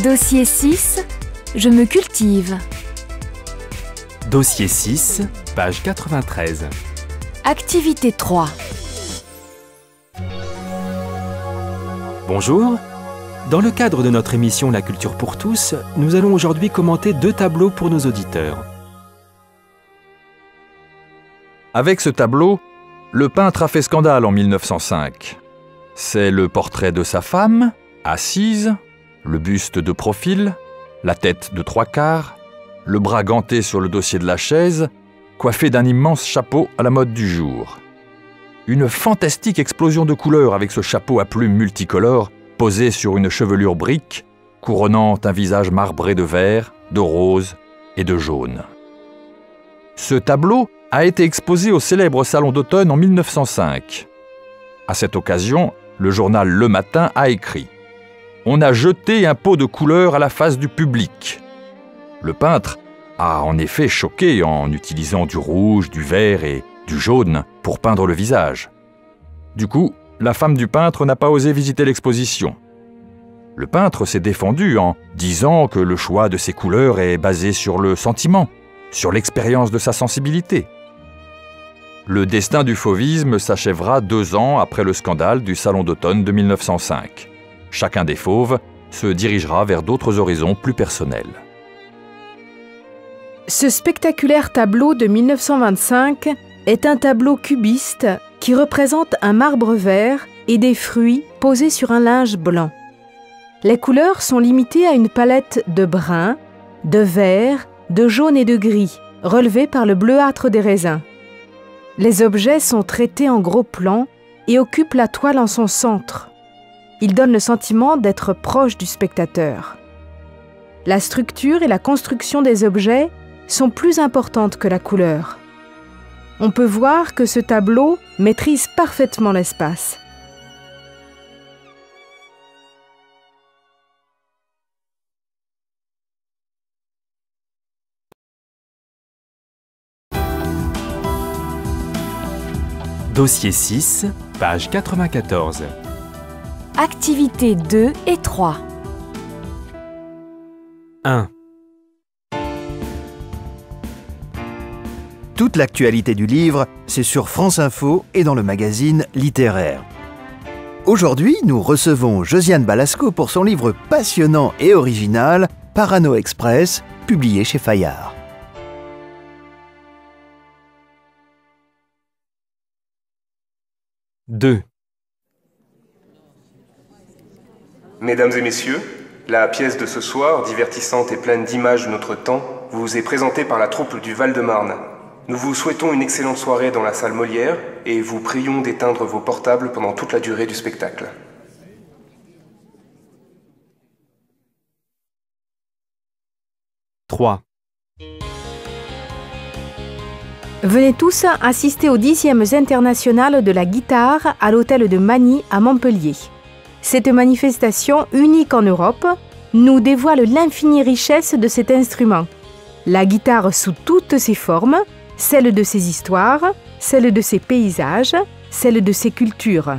Dossier 6, je me cultive. Dossier 6, page 93. Activité 3. Bonjour. Dans le cadre de notre émission La Culture pour tous, nous allons aujourd'hui commenter 2 tableaux pour nos auditeurs. Avec ce tableau, le peintre a fait scandale en 1905. C'est le portrait de sa femme, assise, le buste de profil, la tête de 3/4, le bras ganté sur le dossier de la chaise, coiffé d'un immense chapeau à la mode du jour. Une fantastique explosion de couleurs avec ce chapeau à plumes multicolores posé sur une chevelure brique, couronnant un visage marbré de vert, de rose et de jaune. Ce tableau a été exposé au célèbre Salon d'automne en 1905. À cette occasion, le journal Le Matin a écrit « On a jeté un pot de couleurs à la face du public ». Le peintre a en effet choqué en utilisant du rouge, du vert et du jaune pour peindre le visage. Du coup, la femme du peintre n'a pas osé visiter l'exposition. Le peintre s'est défendu en disant que le choix de ces couleurs est basé sur le sentiment, sur l'expérience de sa sensibilité. Le destin du fauvisme s'achèvera 2 ans après le scandale du Salon d'automne de 1905. Chacun des fauves se dirigera vers d'autres horizons plus personnels. Ce spectaculaire tableau de 1925 est un tableau cubiste qui représente un marbre vert et des fruits posés sur un linge blanc. Les couleurs sont limitées à une palette de brun, de vert, de jaune et de gris, relevées par le bleuâtre des raisins. Les objets sont traités en gros plans et occupent la toile en son centre. Ils donnent le sentiment d'être proches du spectateur. La structure et la construction des objets sont plus importantes que la couleur. On peut voir que ce tableau maîtrise parfaitement l'espace. Dossier 6, page 94. Activités 2 et 3. 1. Toute l'actualité du livre, c'est sur France Info et dans le magazine littéraire. Aujourd'hui, nous recevons Josiane Balasco pour son livre passionnant et original, Parano Express, publié chez Fayard. Deux. Mesdames et messieurs, la pièce de ce soir, divertissante et pleine d'images de notre temps, vous est présentée par la troupe du Val-de-Marne. Nous vous souhaitons une excellente soirée dans la salle Molière et vous prions d'éteindre vos portables pendant toute la durée du spectacle. Trois. Venez tous assister aux 10e internationales de la guitare à l'hôtel de Magny à Montpellier. Cette manifestation unique en Europe nous dévoile l'infinie richesse de cet instrument. La guitare sous toutes ses formes, celle de ses histoires, celle de ses paysages, celle de ses cultures.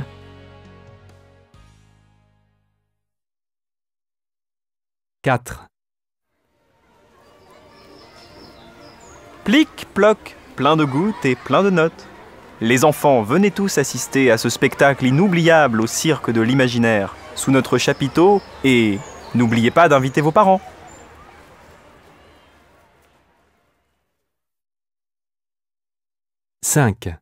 Quatre. Plic-ploc, plein de gouttes et plein de notes. Les enfants, venez tous assister à ce spectacle inoubliable au cirque de l'imaginaire, sous notre chapiteau, et n'oubliez pas d'inviter vos parents. 5.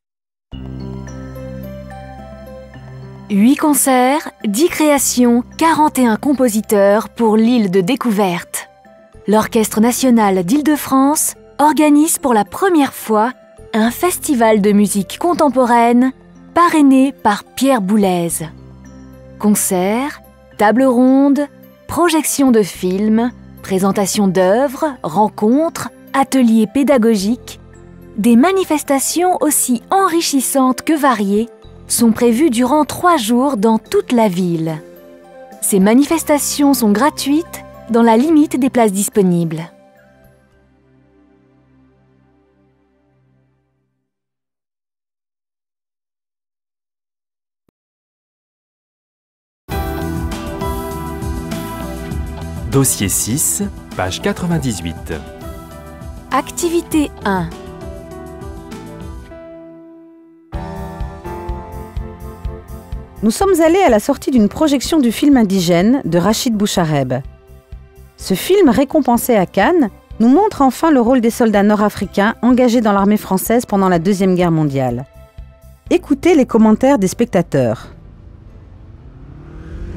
8 concerts, 10 créations, 41 compositeurs pour l'île de découverte. L'Orchestre national d'Île-de-France organise pour la première fois un festival de musique contemporaine parrainé par Pierre Boulez. Concerts, tables rondes, projections de films, présentations d'œuvres, rencontres, ateliers pédagogiques, des manifestations aussi enrichissantes que variées sont prévues durant 3 jours dans toute la ville. Ces manifestations sont gratuites dans la limite des places disponibles. Dossier 6, page 98. Activité 1. Nous sommes allés à la sortie d'une projection du film indigène de Rachid Bouchareb. Ce film, récompensé à Cannes, nous montre enfin le rôle des soldats nord-africains engagés dans l'armée française pendant la Deuxième Guerre mondiale. Écoutez les commentaires des spectateurs.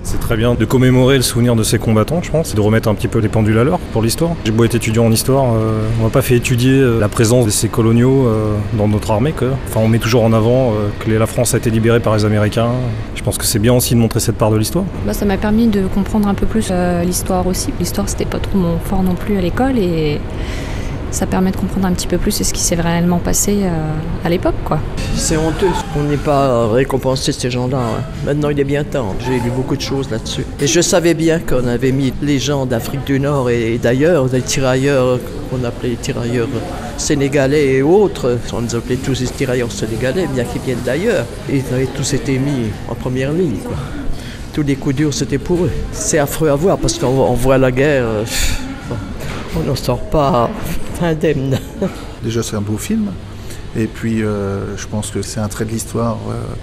C'est très bien de commémorer le souvenir de ces combattants, je pense, de remettre un petit peu les pendules à l'heure pour l'histoire. J'ai beau être étudiant en histoire, on n'a pas fait étudier la présence de ces coloniaux dans notre armée, quoi. Enfin, on met toujours en avant que la France a été libérée par les Américains. Je pense que c'est bien aussi de montrer cette part de l'histoire. Ça m'a permis de comprendre un peu plus l'histoire aussi. L'histoire, c'était pas trop mon fort non plus à l'école et ça permet de comprendre un petit peu plus ce qui s'est réellement passé à l'époque, quoi. C'est honteux qu'on n'ait pas récompensé ces gens-là. Maintenant, il est bien temps. J'ai lu beaucoup de choses là-dessus. Et je savais bien qu'on avait mis les gens d'Afrique du Nord et d'ailleurs, des tirailleurs, qu'on appelait les tirailleurs sénégalais et autres. On les appelait tous les tirailleurs sénégalais, bien qu'ils viennent d'ailleurs. Ils avaient tous été mis en première ligne, quoi. Tous les coups durs, c'était pour eux. C'est affreux à voir parce qu'on voit la guerre, on n'en sort pas indemne. Déjà, c'est un beau film. Et puis, je pense que c'est un trait de l'histoire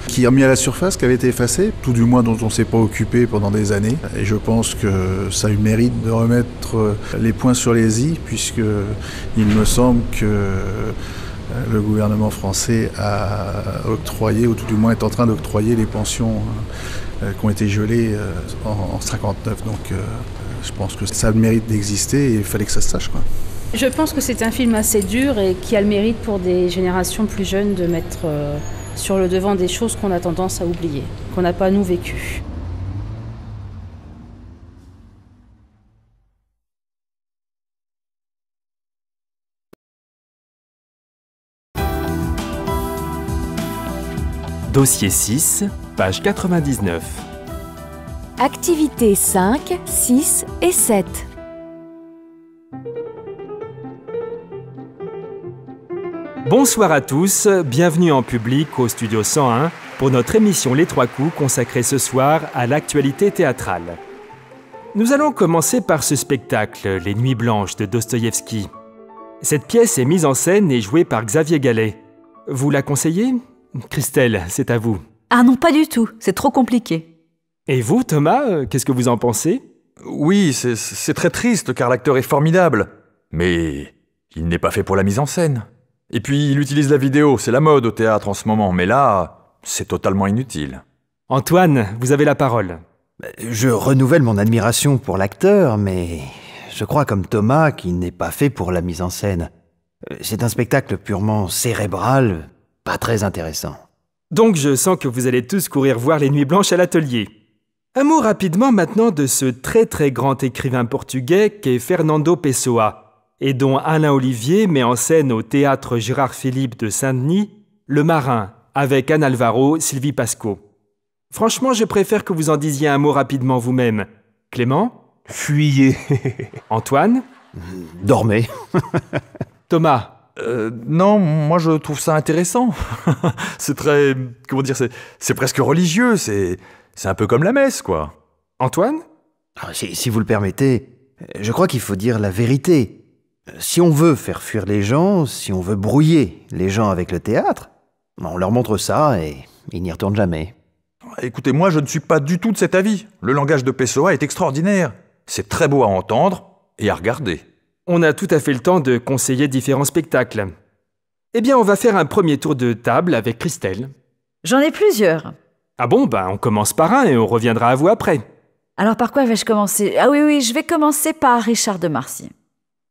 qui est remis à la surface, qui avait été effacé, tout du moins dont on ne s'est pas occupé pendant des années. Et je pense que ça a eu le mérite de remettre les points sur les i, puisque il me semble que le gouvernement français a octroyé, ou tout du moins est en train d'octroyer les pensions qui ont été gelées en 1959. Donc, je pense que ça a le mérite d'exister et il fallait que ça se sache, quoi. Je pense que c'est un film assez dur et qui a le mérite pour des générations plus jeunes de mettre sur le devant des choses qu'on a tendance à oublier, qu'on n'a pas nous vécues. Dossier 6, page 99. Activités 5, 6 et 7. Bonsoir à tous, bienvenue en public au Studio 101 pour notre émission Les Trois Coups consacrée ce soir à l'actualité théâtrale. Nous allons commencer par ce spectacle, Les Nuits Blanches de Dostoïevski. Cette pièce est mise en scène et jouée par Xavier Gallet. Vous la conseillez ? Christelle, c'est à vous. Ah non, pas du tout, c'est trop compliqué. Et vous, Thomas, qu'est-ce que vous en pensez ? Oui, c'est très triste car l'acteur est formidable. Mais il n'est pas fait pour la mise en scène. Et puis, il utilise la vidéo, c'est la mode au théâtre en ce moment, mais là, c'est totalement inutile. Antoine, vous avez la parole. Je renouvelle mon admiration pour l'acteur, mais je crois comme Thomas qu'il n'est pas fait pour la mise en scène. C'est un spectacle purement cérébral, pas très intéressant. Donc je sens que vous allez tous courir voir Les Nuits Blanches à l'atelier. Un mot rapidement maintenant de ce très très grand écrivain portugais qu'est Fernando Pessoa, et dont Alain Olivier met en scène au théâtre Gérard Philippe de Saint-Denis Le Marin, avec Anne Alvaro, Sylvie Pasco. Franchement, je préfère que vous en disiez un mot rapidement vous-même. Clément ? Fuyez. Antoine ? Dormez. Thomas ? Non, moi je trouve ça intéressant. C'est très... comment dire, c'est presque religieux, c'est un peu comme la messe, quoi. Antoine ? Si vous le permettez, je crois qu'il faut dire la vérité. Si on veut faire fuir les gens, si on veut brouiller les gens avec le théâtre, on leur montre ça et ils n'y retournent jamais. Écoutez, moi je ne suis pas du tout de cet avis. Le langage de Pessoa est extraordinaire. C'est très beau à entendre et à regarder. On a tout à fait le temps de conseiller différents spectacles. Eh bien, on va faire un premier tour de table avec Christelle. J'en ai plusieurs. Ah bon, on commence par un et on reviendra à vous après. Alors par quoi vais-je commencer ? Ah oui, je vais commencer par Richard de Marcy.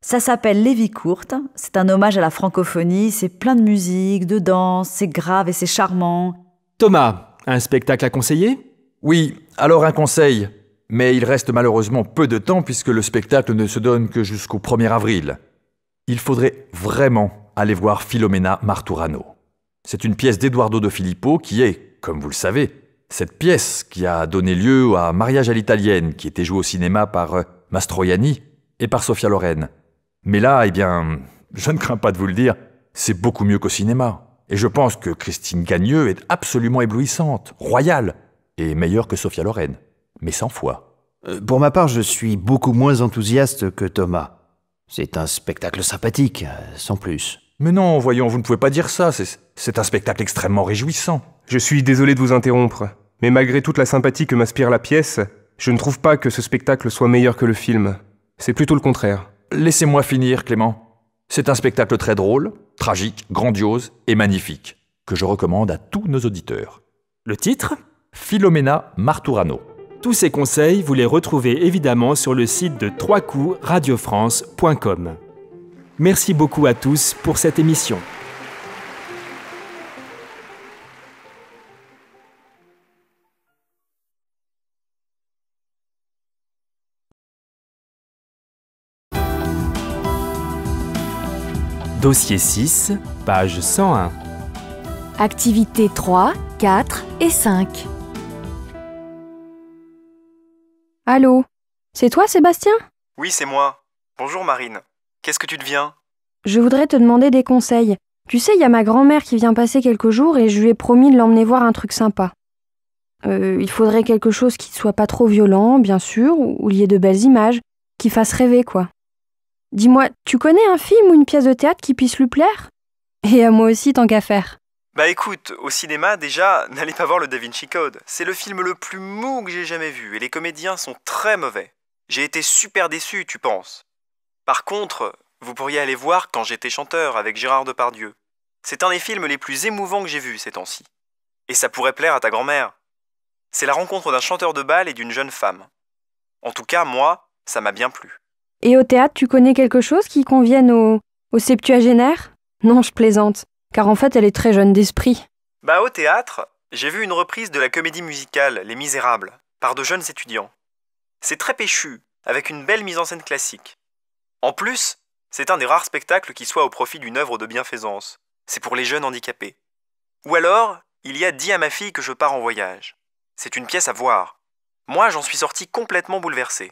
Ça s'appelle Les Vies courtes, c'est un hommage à la francophonie, c'est plein de musique, de danse, c'est grave et c'est charmant. Thomas, un spectacle à conseiller ? Oui, alors un conseil. Mais il reste malheureusement peu de temps puisque le spectacle ne se donne que jusqu'au 1er avril. Il faudrait vraiment aller voir Filomena Marturano. C'est une pièce d'Eduardo de Filippo qui est, comme vous le savez, cette pièce qui a donné lieu à Mariage à l'italienne, qui était jouée au cinéma par Mastroianni et par Sophia Loren. Mais là, je ne crains pas de vous le dire, c'est beaucoup mieux qu'au cinéma. Et je pense que Christine Gagneux est absolument éblouissante, royale, et meilleure que Sophia Loren, mais 100 fois. Pour ma part, je suis beaucoup moins enthousiaste que Thomas. C'est un spectacle sympathique, sans plus. Mais non, voyons, vous ne pouvez pas dire ça, c'est un spectacle extrêmement réjouissant. Je suis désolé de vous interrompre, mais malgré toute la sympathie que m'inspire la pièce, je ne trouve pas que ce spectacle soit meilleur que le film. C'est plutôt le contraire. Laissez-moi finir, Clément. C'est un spectacle très drôle, tragique, grandiose et magnifique, que je recommande à tous nos auditeurs. Le titre ? Philomena Marturano. Tous ces conseils, vous les retrouvez évidemment sur le site de 3coups-radiofrance.com. Merci beaucoup à tous pour cette émission. Dossier 6, page 101. Activités 3, 4 et 5. Allô, c'est toi Sébastien ? Oui, c'est moi. Bonjour Marine. Qu'est-ce que tu deviens ? Je voudrais te demander des conseils. Tu sais, il y a ma grand-mère qui vient passer quelques jours et je lui ai promis de l'emmener voir un truc sympa. Il faudrait quelque chose qui ne soit pas trop violent, bien sûr, où il y ait de belles images, qui fasse rêver, quoi. Dis-moi, tu connais un film ou une pièce de théâtre qui puisse lui plaire ? Et à moi aussi, tant qu'à faire. Bah écoute, au cinéma, déjà, n'allez pas voir le Da Vinci Code. C'est le film le plus mou que j'ai jamais vu et les comédiens sont très mauvais. J'ai été super déçu, tu penses. Par contre, vous pourriez aller voir Quand j'étais chanteur avec Gérard Depardieu. C'est un des films les plus émouvants que j'ai vus ces temps-ci. Et ça pourrait plaire à ta grand-mère. C'est la rencontre d'un chanteur de bal et d'une jeune femme. En tout cas, moi, ça m'a bien plu. Et au théâtre, tu connais quelque chose qui convienne aux septuagénaires ? Non, je plaisante, car en fait, elle est très jeune d'esprit. Bah au théâtre, j'ai vu une reprise de la comédie musicale Les Misérables, par de jeunes étudiants. C'est très péchu, avec une belle mise en scène classique. En plus, c'est un des rares spectacles qui soit au profit d'une œuvre de bienfaisance. C'est pour les jeunes handicapés. Ou alors, il y a Dis à ma fille que je pars en voyage. C'est une pièce à voir. Moi, j'en suis sorti complètement bouleversé.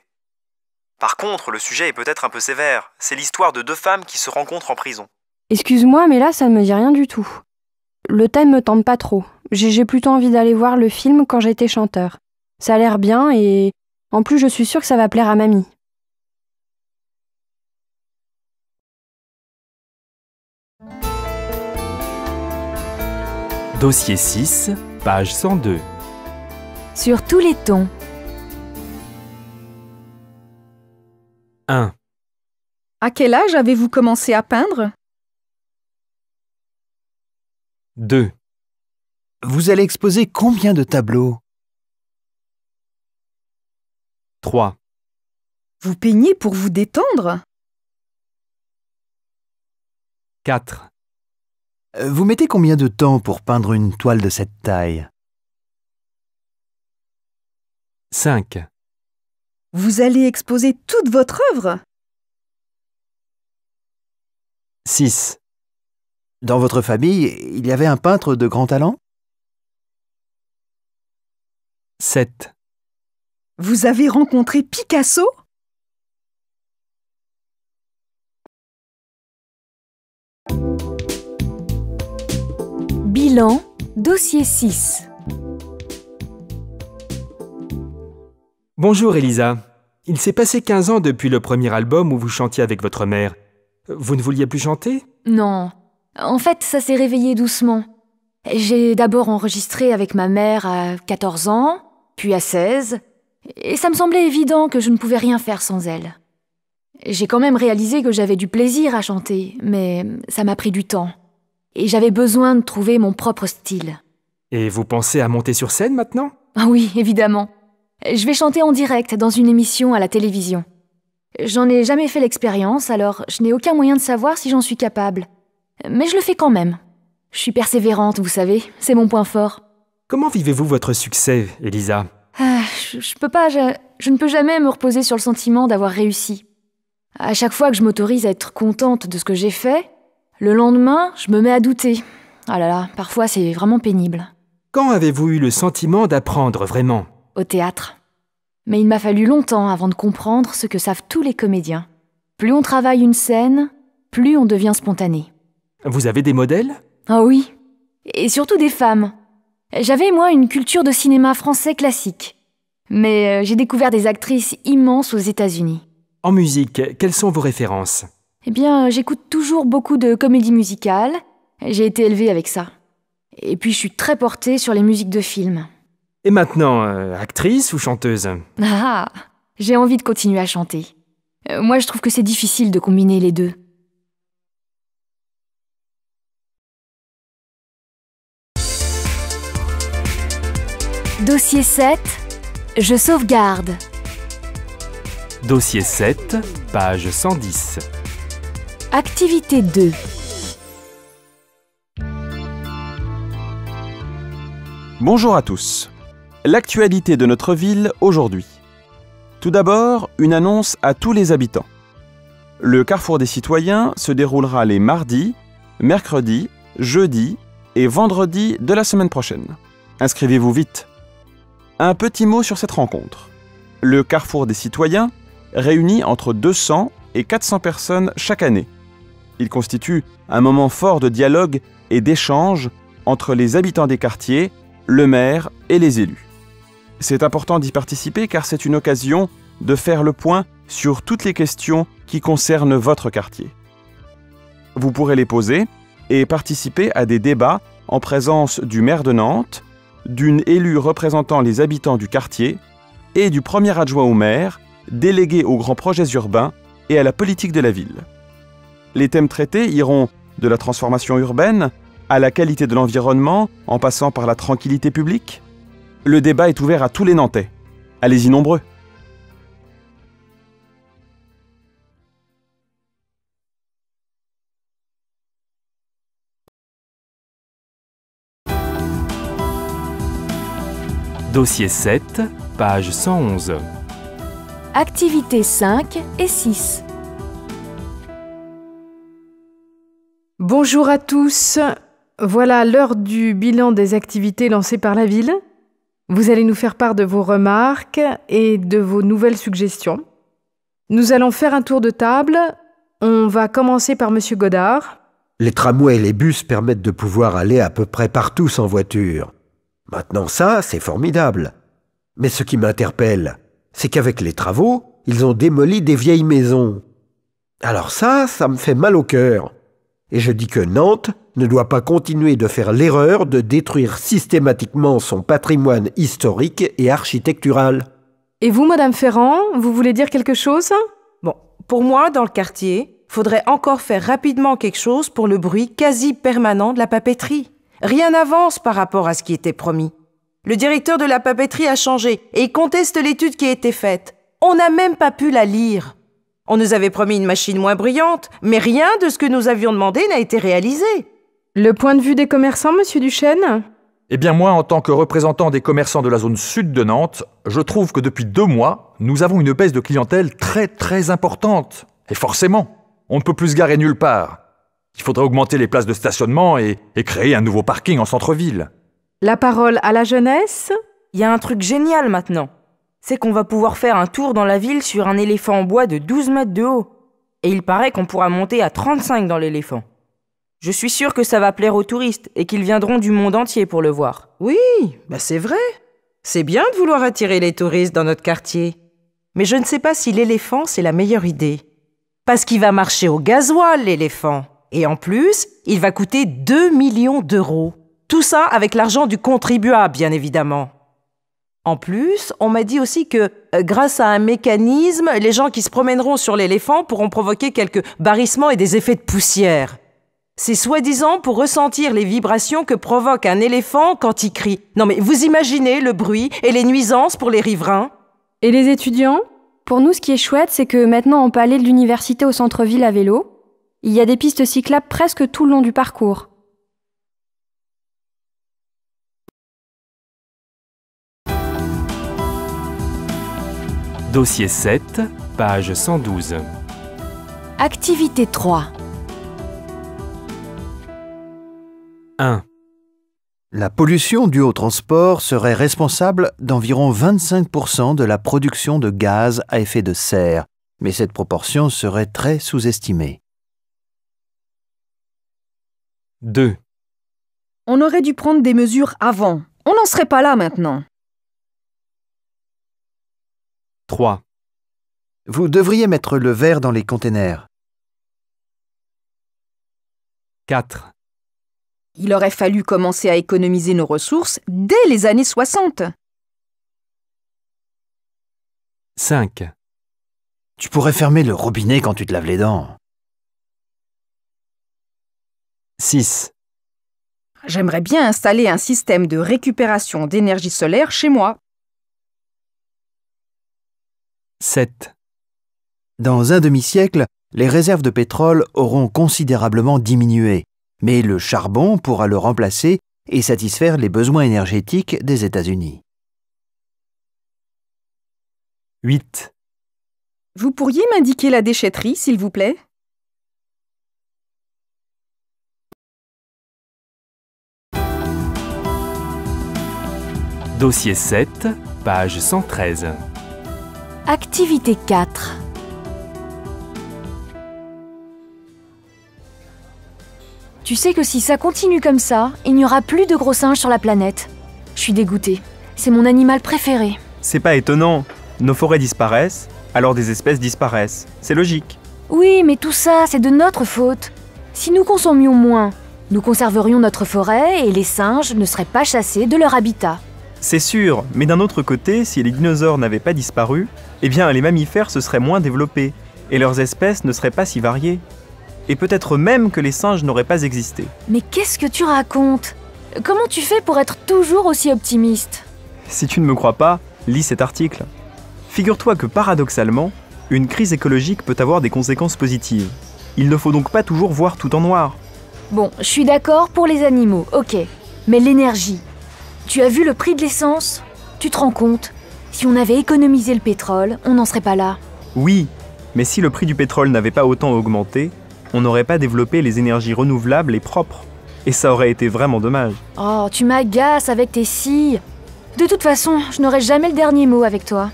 Par contre, le sujet est peut-être un peu sévère. C'est l'histoire de deux femmes qui se rencontrent en prison. Excuse-moi, mais là, ça ne me dit rien du tout. Le thème me tente pas trop. J'ai plutôt envie d'aller voir le film Quand j'étais chanteur. Ça a l'air bien et en plus, je suis sûre que ça va plaire à mamie. Dossier 6, page 102. Sur tous les tons. 1. À quel âge avez-vous commencé à peindre ? 2. Vous allez exposer combien de tableaux ? 3. Vous peignez pour vous détendre ? 4. Vous mettez combien de temps pour peindre une toile de cette taille ? 5. Vous allez exposer toute votre œuvre ? 6. Dans votre famille, il y avait un peintre de grand talent ? 7. Vous avez rencontré Picasso ? Bilan, dossier 6. Bonjour Elisa. Il s'est passé 15 ans depuis le premier album où vous chantiez avec votre mère. Vous ne vouliez plus chanter ? Non. En fait, ça s'est réveillé doucement. J'ai d'abord enregistré avec ma mère à 14 ans, puis à 16, et ça me semblait évident que je ne pouvais rien faire sans elle. J'ai quand même réalisé que j'avais du plaisir à chanter, mais ça m'a pris du temps. Et j'avais besoin de trouver mon propre style. Et vous pensez à monter sur scène maintenant ? Ah oui, évidemment. Je vais chanter en direct dans une émission à la télévision. J'en ai jamais fait l'expérience, alors je n'ai aucun moyen de savoir si j'en suis capable. Mais je le fais quand même. Je suis persévérante, vous savez, c'est mon point fort. Comment vivez-vous votre succès, Elisa ? Je ne peux jamais me reposer sur le sentiment d'avoir réussi. À chaque fois que je m'autorise à être contente de ce que j'ai fait, le lendemain, je me mets à douter. Ah là là, parfois c'est vraiment pénible. Quand avez-vous eu le sentiment d'apprendre vraiment ? Au théâtre. Mais il m'a fallu longtemps avant de comprendre ce que savent tous les comédiens. Plus on travaille une scène, plus on devient spontané. Vous avez des modèles ? Ah oui, et surtout des femmes. J'avais, moi, une culture de cinéma français classique. Mais j'ai découvert des actrices immenses aux États-Unis. En musique, quelles sont vos références? Eh bien, j'écoute toujours beaucoup de comédies musicales. J'ai été élevée avec ça. Et puis, je suis très portée sur les musiques de films. Et maintenant, actrice ou chanteuse? Ah, j'ai envie de continuer à chanter. Moi, je trouve que c'est difficile de combiner les deux. Dossier 7. Je sauvegarde. Dossier 7, page 110. Activité 2. Bonjour à tous. L'actualité de notre ville aujourd'hui. Tout d'abord, une annonce à tous les habitants. Le Carrefour des citoyens se déroulera les mardis, mercredis, jeudis et vendredis de la semaine prochaine. Inscrivez-vous vite. Un petit mot sur cette rencontre. Le Carrefour des citoyens réunit entre 200 et 400 personnes chaque année. Il constitue un moment fort de dialogue et d'échange entre les habitants des quartiers, le maire et les élus. C'est important d'y participer car c'est une occasion de faire le point sur toutes les questions qui concernent votre quartier. Vous pourrez les poser et participer à des débats en présence du maire de Nantes, d'une élue représentant les habitants du quartier et du premier adjoint au maire, délégué aux grands projets urbains et à la politique de la ville. Les thèmes traités iront de la transformation urbaine à la qualité de l'environnement, en passant par la tranquillité publique. Le débat est ouvert à tous les Nantais. Allez-y nombreux. Dossier 7, page 111. Activités 5 et 6. Bonjour à tous. Voilà l'heure du bilan des activités lancées par la ville. Vous allez nous faire part de vos remarques et de vos nouvelles suggestions. Nous allons faire un tour de table. On va commencer par Monsieur Godard. Les tramways et les bus permettent de pouvoir aller à peu près partout sans voiture. Maintenant ça, c'est formidable. Mais ce qui m'interpelle, c'est qu'avec les travaux, ils ont démoli des vieilles maisons. Alors ça me fait mal au cœur. Et je dis que Nantes ne doit pas continuer de faire l'erreur de détruire systématiquement son patrimoine historique et architectural. Et vous, Madame Ferrand, vous voulez dire quelque chose? Bon, pour moi, dans le quartier, faudrait encore faire rapidement quelque chose pour le bruit quasi permanent de la papeterie. Rien n'avance par rapport à ce qui était promis. Le directeur de la papeterie a changé et il conteste l'étude qui a été faite. On n'a même pas pu la lire. On nous avait promis une machine moins bruyante, mais rien de ce que nous avions demandé n'a été réalisé. Le point de vue des commerçants, Monsieur Duchesne? Eh bien moi, en tant que représentant des commerçants de la zone sud de Nantes, je trouve que depuis 2 mois, nous avons une baisse de clientèle très importante. Et forcément, on ne peut plus se garer nulle part. Il faudrait augmenter les places de stationnement et créer un nouveau parking en centre-ville. La parole à la jeunesse? Il y a un truc génial maintenant. C'est qu'on va pouvoir faire un tour dans la ville sur un éléphant en bois de 12 mètres de haut. Et il paraît qu'on pourra monter à 35 dans l'éléphant. Je suis sûre que ça va plaire aux touristes et qu'ils viendront du monde entier pour le voir. Oui, c'est vrai. C'est bien de vouloir attirer les touristes dans notre quartier. Mais je ne sais pas si l'éléphant, c'est la meilleure idée. Parce qu'il va marcher au gasoil, l'éléphant. Et en plus, il va coûter 2 millions d'euros. Tout ça avec l'argent du contribuable, bien évidemment. En plus, on m'a dit aussi que, grâce à un mécanisme, les gens qui se promèneront sur l'éléphant pourront provoquer quelques barrissements et des effets de poussière. C'est soi-disant pour ressentir les vibrations que provoque un éléphant quand il crie. Non mais vous imaginez le bruit et les nuisances pour les riverains? Et les étudiants? Pour nous, ce qui est chouette, c'est que maintenant on peut aller de l'université au centre-ville à vélo. Il y a des pistes cyclables presque tout le long du parcours. Dossier 7, page 112. Activité 3. 1. La pollution due au transport serait responsable d'environ 25% de la production de gaz à effet de serre, mais cette proportion serait très sous-estimée. 2. On aurait dû prendre des mesures avant. On n'en serait pas là maintenant. 3. Vous devriez mettre le verre dans les containers. 4. Il aurait fallu commencer à économiser nos ressources dès les années 60. 5. Tu pourrais fermer le robinet quand tu te laves les dents. 6. J'aimerais bien installer un système de récupération d'énergie solaire chez moi. 7. Dans un demi-siècle, les réserves de pétrole auront considérablement diminué, mais le charbon pourra le remplacer et satisfaire les besoins énergétiques des États-Unis. 8. Vous pourriez m'indiquer la déchetterie, s'il vous plaît? Dossier 7, page 113. Activité 4. Tu sais que si ça continue comme ça, il n'y aura plus de gros singes sur la planète. Je suis dégoûtée. C'est mon animal préféré. C'est pas étonnant. Nos forêts disparaissent, alors des espèces disparaissent. C'est logique. Oui, mais tout ça, c'est de notre faute. Si nous consommions moins, nous conserverions notre forêt et les singes ne seraient pas chassés de leur habitat. C'est sûr, mais d'un autre côté, si les dinosaures n'avaient pas disparu, eh bien les mammifères se seraient moins développés, et leurs espèces ne seraient pas si variées. Et peut-être même que les singes n'auraient pas existé. Mais qu'est-ce que tu racontes? Comment tu fais pour être toujours aussi optimiste? Si tu ne me crois pas, lis cet article. Figure-toi que paradoxalement, une crise écologique peut avoir des conséquences positives. Il ne faut donc pas toujours voir tout en noir. Bon, je suis d'accord pour les animaux, ok. Mais l'énergie, tu as vu le prix de l'essence? Tu te rends compte? Si on avait économisé le pétrole, on n'en serait pas là. Oui, mais si le prix du pétrole n'avait pas autant augmenté, on n'aurait pas développé les énergies renouvelables et propres. Et ça aurait été vraiment dommage. Oh, tu m'agaces avec tes si. De toute façon, je n'aurai jamais le dernier mot avec toi.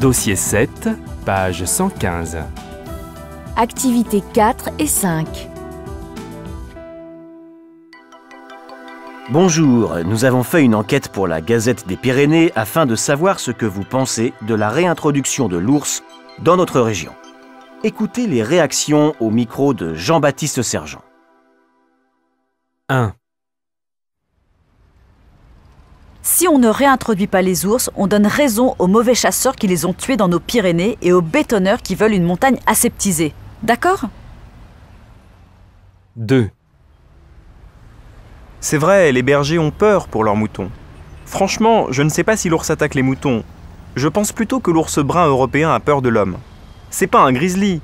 Dossier 7, page 115. Activités 4 et 5. Bonjour, nous avons fait une enquête pour la Gazette des Pyrénées afin de savoir ce que vous pensez de la réintroduction de l'ours dans notre région. Écoutez les réactions au micro de Jean-Baptiste Sergent. 1. Si on ne réintroduit pas les ours, on donne raison aux mauvais chasseurs qui les ont tués dans nos Pyrénées et aux bétonneurs qui veulent une montagne aseptisée. D'accord? 2. C'est vrai, les bergers ont peur pour leurs moutons. Franchement, je ne sais pas si l'ours attaque les moutons. Je pense plutôt que l'ours brun européen a peur de l'homme. C'est pas un grizzly.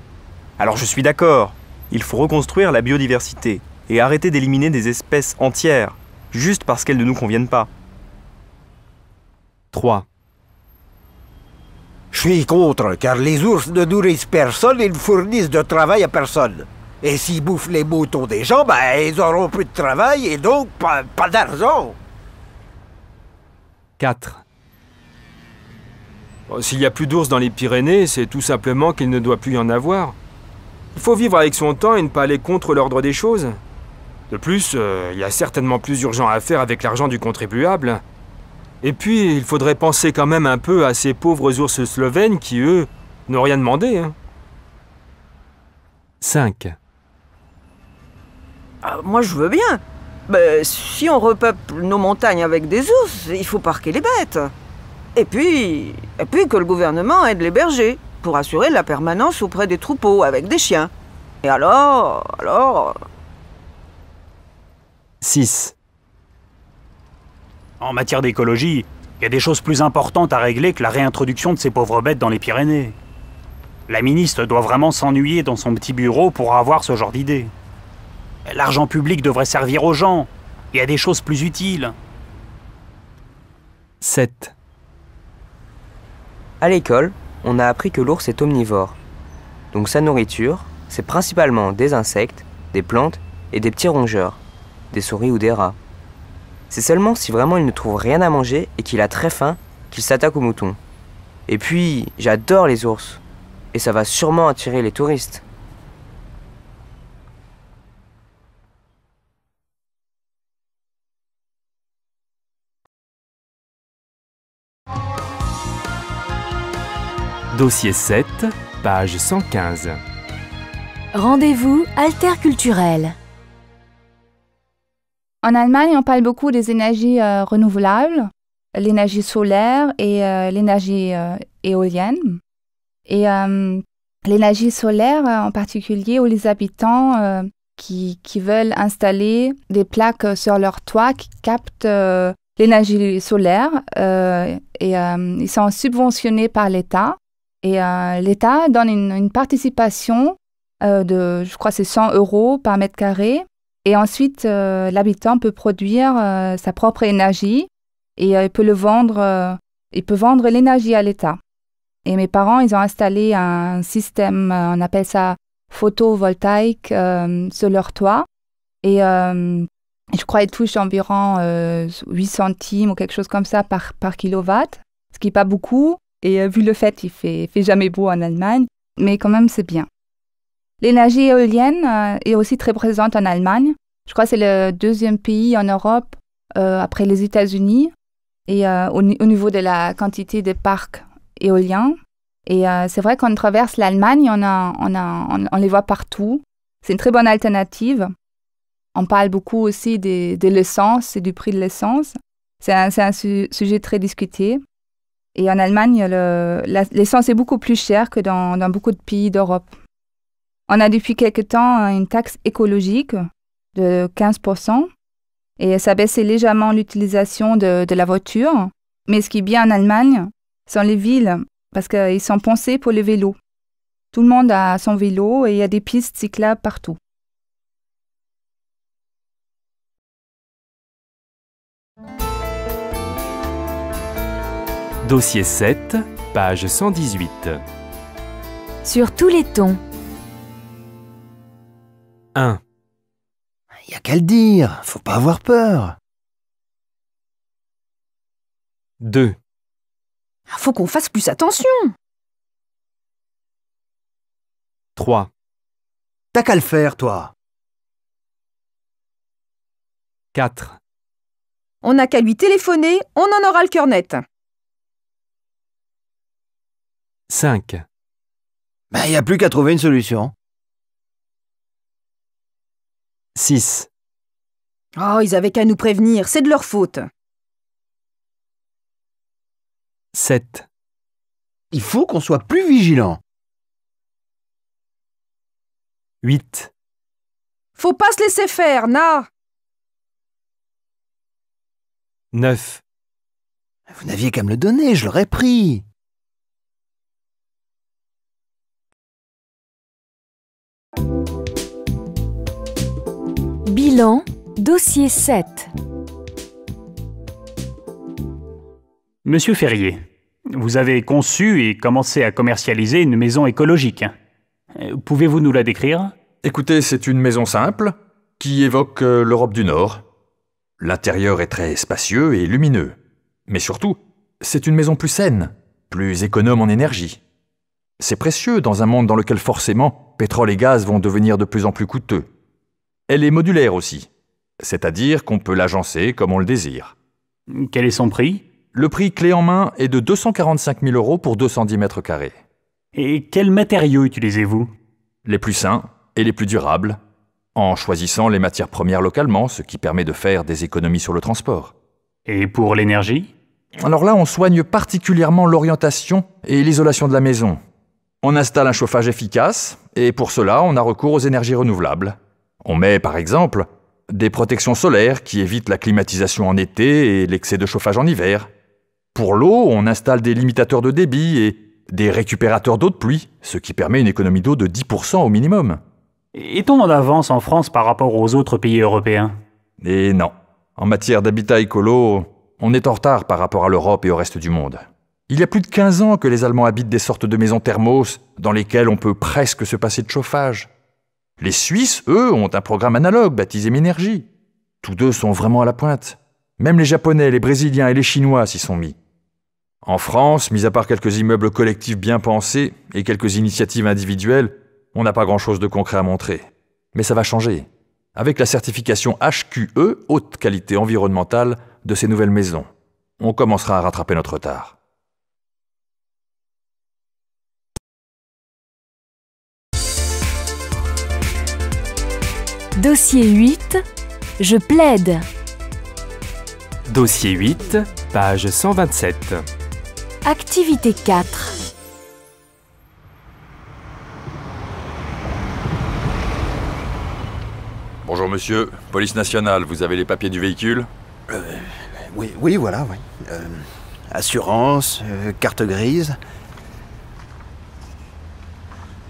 Alors je suis d'accord, il faut reconstruire la biodiversité et arrêter d'éliminer des espèces entières, juste parce qu'elles ne nous conviennent pas. 3. Je suis contre, car les ours ne nourrissent personne et ne fournissent de travail à personne. Et s'ils bouffent les moutons des gens, ils auront plus de travail et donc pas d'argent. 4. S'il n'y a plus d'ours dans les Pyrénées, c'est tout simplement qu'il ne doit plus y en avoir. Il faut vivre avec son temps et ne pas aller contre l'ordre des choses. De plus, il y a certainement plus urgent à faire avec l'argent du contribuable. Et puis, il faudrait penser quand même un peu à ces pauvres ours slovènes qui, eux, n'ont rien demandé. Hein. 5. Moi, je veux bien. Mais si on repeuple nos montagnes avec des ours, il faut parquer les bêtes. Et puis que le gouvernement aide les bergers pour assurer la permanence auprès des troupeaux avec des chiens. Et alors... 6. En matière d'écologie, il y a des choses plus importantes à régler que la réintroduction de ces pauvres bêtes dans les Pyrénées. La ministre doit vraiment s'ennuyer dans son petit bureau pour avoir ce genre d'idée. L'argent public devrait servir aux gens. Il y a des choses plus utiles. 7. À l'école, on a appris que l'ours est omnivore. Donc sa nourriture, c'est principalement des insectes, des plantes et des petits rongeurs, des souris ou des rats. C'est seulement si vraiment il ne trouve rien à manger et qu'il a très faim qu'il s'attaque aux moutons. Et puis, j'adore les ours. Et ça va sûrement attirer les touristes. Dossier 7, page 115. Rendez-vous alterculturel. En Allemagne, on parle beaucoup des énergies renouvelables, l'énergie solaire et l'énergie éolienne. Et l'énergie solaire, en particulier, où les habitants qui veulent installer des plaques sur leur toit qui captent l'énergie solaire et ils sont subventionnés par l'État. Et l'État donne une participation de, je crois, c'est 100 € par mètre carré. Et ensuite, l'habitant peut produire sa propre énergie et il peut vendre l'énergie à l'État. Et mes parents, ils ont installé un système, on appelle ça photovoltaïque, sur leur toit. Et je crois qu'ils touchent environ 8 centimes ou quelque chose comme ça par kilowatt, ce qui n'est pas beaucoup. Et vu le fait qu'il fait jamais beau en Allemagne, mais quand même, c'est bien. L'énergie éolienne est aussi très présente en Allemagne. Je crois que c'est le deuxième pays en Europe après les États-Unis et au niveau de la quantité de parcs éoliens. Et c'est vrai qu'on traverse l'Allemagne, on les voit partout. C'est une très bonne alternative. On parle beaucoup aussi de l'essence et du prix de l'essence. C'est un sujet très discuté. Et en Allemagne, l'essence est beaucoup plus chère que dans beaucoup de pays d'Europe. On a depuis quelque temps une taxe écologique de 15% et ça baissait légèrement l'utilisation de la voiture. Mais ce qui est bien en Allemagne sont les villes parce qu'ils sont pensés pour le vélo. Tout le monde a son vélo et il y a des pistes cyclables partout. Dossier 7, page 118. Sur tous les tons. 1. Y a qu'à le dire, faut pas avoir peur. 2. Faut qu'on fasse plus attention. 3. T'as qu'à le faire, toi. 4. On n'a qu'à lui téléphoner, on en aura le cœur net. 5. Ben, y a plus qu'à trouver une solution. 6. Oh, ils avaient qu'à nous prévenir, c'est de leur faute. 7. Il faut qu'on soit plus vigilant. 8. Faut pas se laisser faire, Na. 9. Vous n'aviez qu'à me le donner, je l'aurais pris. Bilan, dossier 7. Monsieur Ferrier, vous avez conçu et commencé à commercialiser une maison écologique. Pouvez-vous nous la décrire ? Écoutez, c'est une maison simple qui évoque l'Europe du Nord. L'intérieur est très spacieux et lumineux. Mais surtout, c'est une maison plus saine, plus économe en énergie. C'est précieux dans un monde dans lequel forcément pétrole et gaz vont devenir de plus en plus coûteux. Elle est modulaire aussi, c'est-à-dire qu'on peut l'agencer comme on le désire. Quel est son prix ? Le prix clé en main est de 245 000 € pour 210 mètres carrés. Et quels matériaux utilisez-vous ? Les plus sains et les plus durables, en choisissant les matières premières localement, ce qui permet de faire des économies sur le transport. Et pour l'énergie ? Alors là, on soigne particulièrement l'orientation et l'isolation de la maison. On installe un chauffage efficace, et pour cela, on a recours aux énergies renouvelables. On met, par exemple, des protections solaires qui évitent la climatisation en été et l'excès de chauffage en hiver. Pour l'eau, on installe des limitateurs de débit et des récupérateurs d'eau de pluie, ce qui permet une économie d'eau de 10% au minimum. Est-on en avance en France par rapport aux autres pays européens ? Et non. En matière d'habitat écolo, on est en retard par rapport à l'Europe et au reste du monde. Il y a plus de 15 ans que les Allemands habitent des sortes de maisons thermos dans lesquelles on peut presque se passer de chauffage. Les Suisses, eux, ont un programme analogue baptisé Ménergie. Tous deux sont vraiment à la pointe. Même les Japonais, les Brésiliens et les Chinois s'y sont mis. En France, mis à part quelques immeubles collectifs bien pensés et quelques initiatives individuelles, on n'a pas grand-chose de concret à montrer. Mais ça va changer. Avec la certification HQE, haute qualité environnementale, de ces nouvelles maisons. On commencera à rattraper notre retard. Dossier 8. Je plaide. Dossier 8, page 127. Activité 4. Bonjour monsieur, police nationale, vous avez les papiers du véhicule? Oui, voilà, oui. Assurance, carte grise.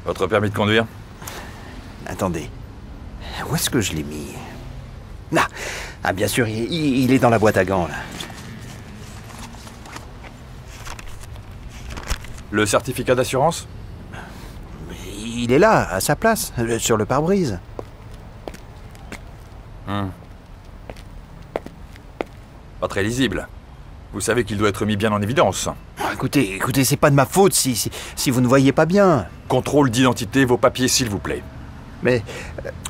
Votre permis de conduire? Attendez. Où est-ce que je l'ai mis? Ah, bien sûr, il est dans la boîte à gants, là. Le certificat d'assurance? Il est là, à sa place, sur le pare-brise. Pas très lisible. Vous savez qu'il doit être mis bien en évidence. Écoutez, c'est pas de ma faute si vous ne voyez pas bien. Contrôle d'identité, vos papiers s'il vous plaît. Mais...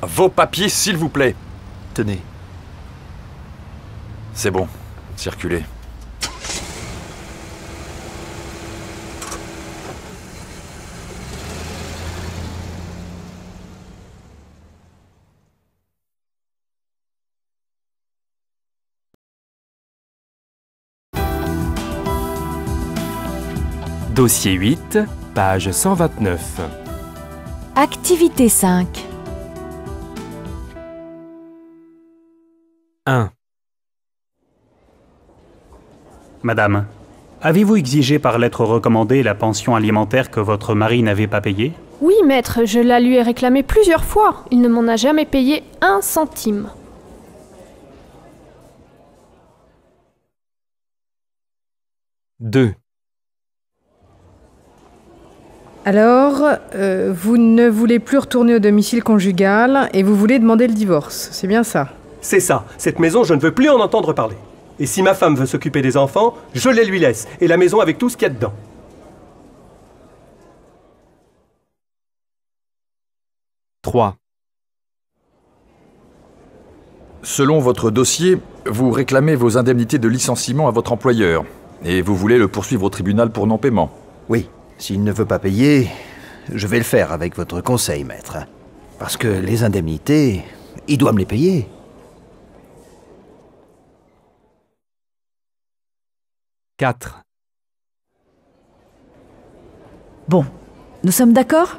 Vos papiers s'il vous plaît. Tenez. C'est bon, circulez. Dossier 8, page 129. Activité 5. 1. Madame, avez-vous exigé par lettre recommandée la pension alimentaire que votre mari n'avait pas payée? Oui, maître, je la lui ai réclamée plusieurs fois. Il ne m'en a jamais payé 1 centime. 2. Alors, vous ne voulez plus retourner au domicile conjugal et vous voulez demander le divorce, c'est bien ça? C'est ça. Cette maison, je ne veux plus en entendre parler. Et si ma femme veut s'occuper des enfants, je les lui laisse. Et la maison avec tout ce qu'il y a dedans. 3. Selon votre dossier, vous réclamez vos indemnités de licenciement à votre employeur. Et vous voulez le poursuivre au tribunal pour non-paiement. Oui, s'il ne veut pas payer, je vais le faire avec votre conseil, maître. Parce que les indemnités, il doit me les payer. 4. Bon, nous sommes d'accord?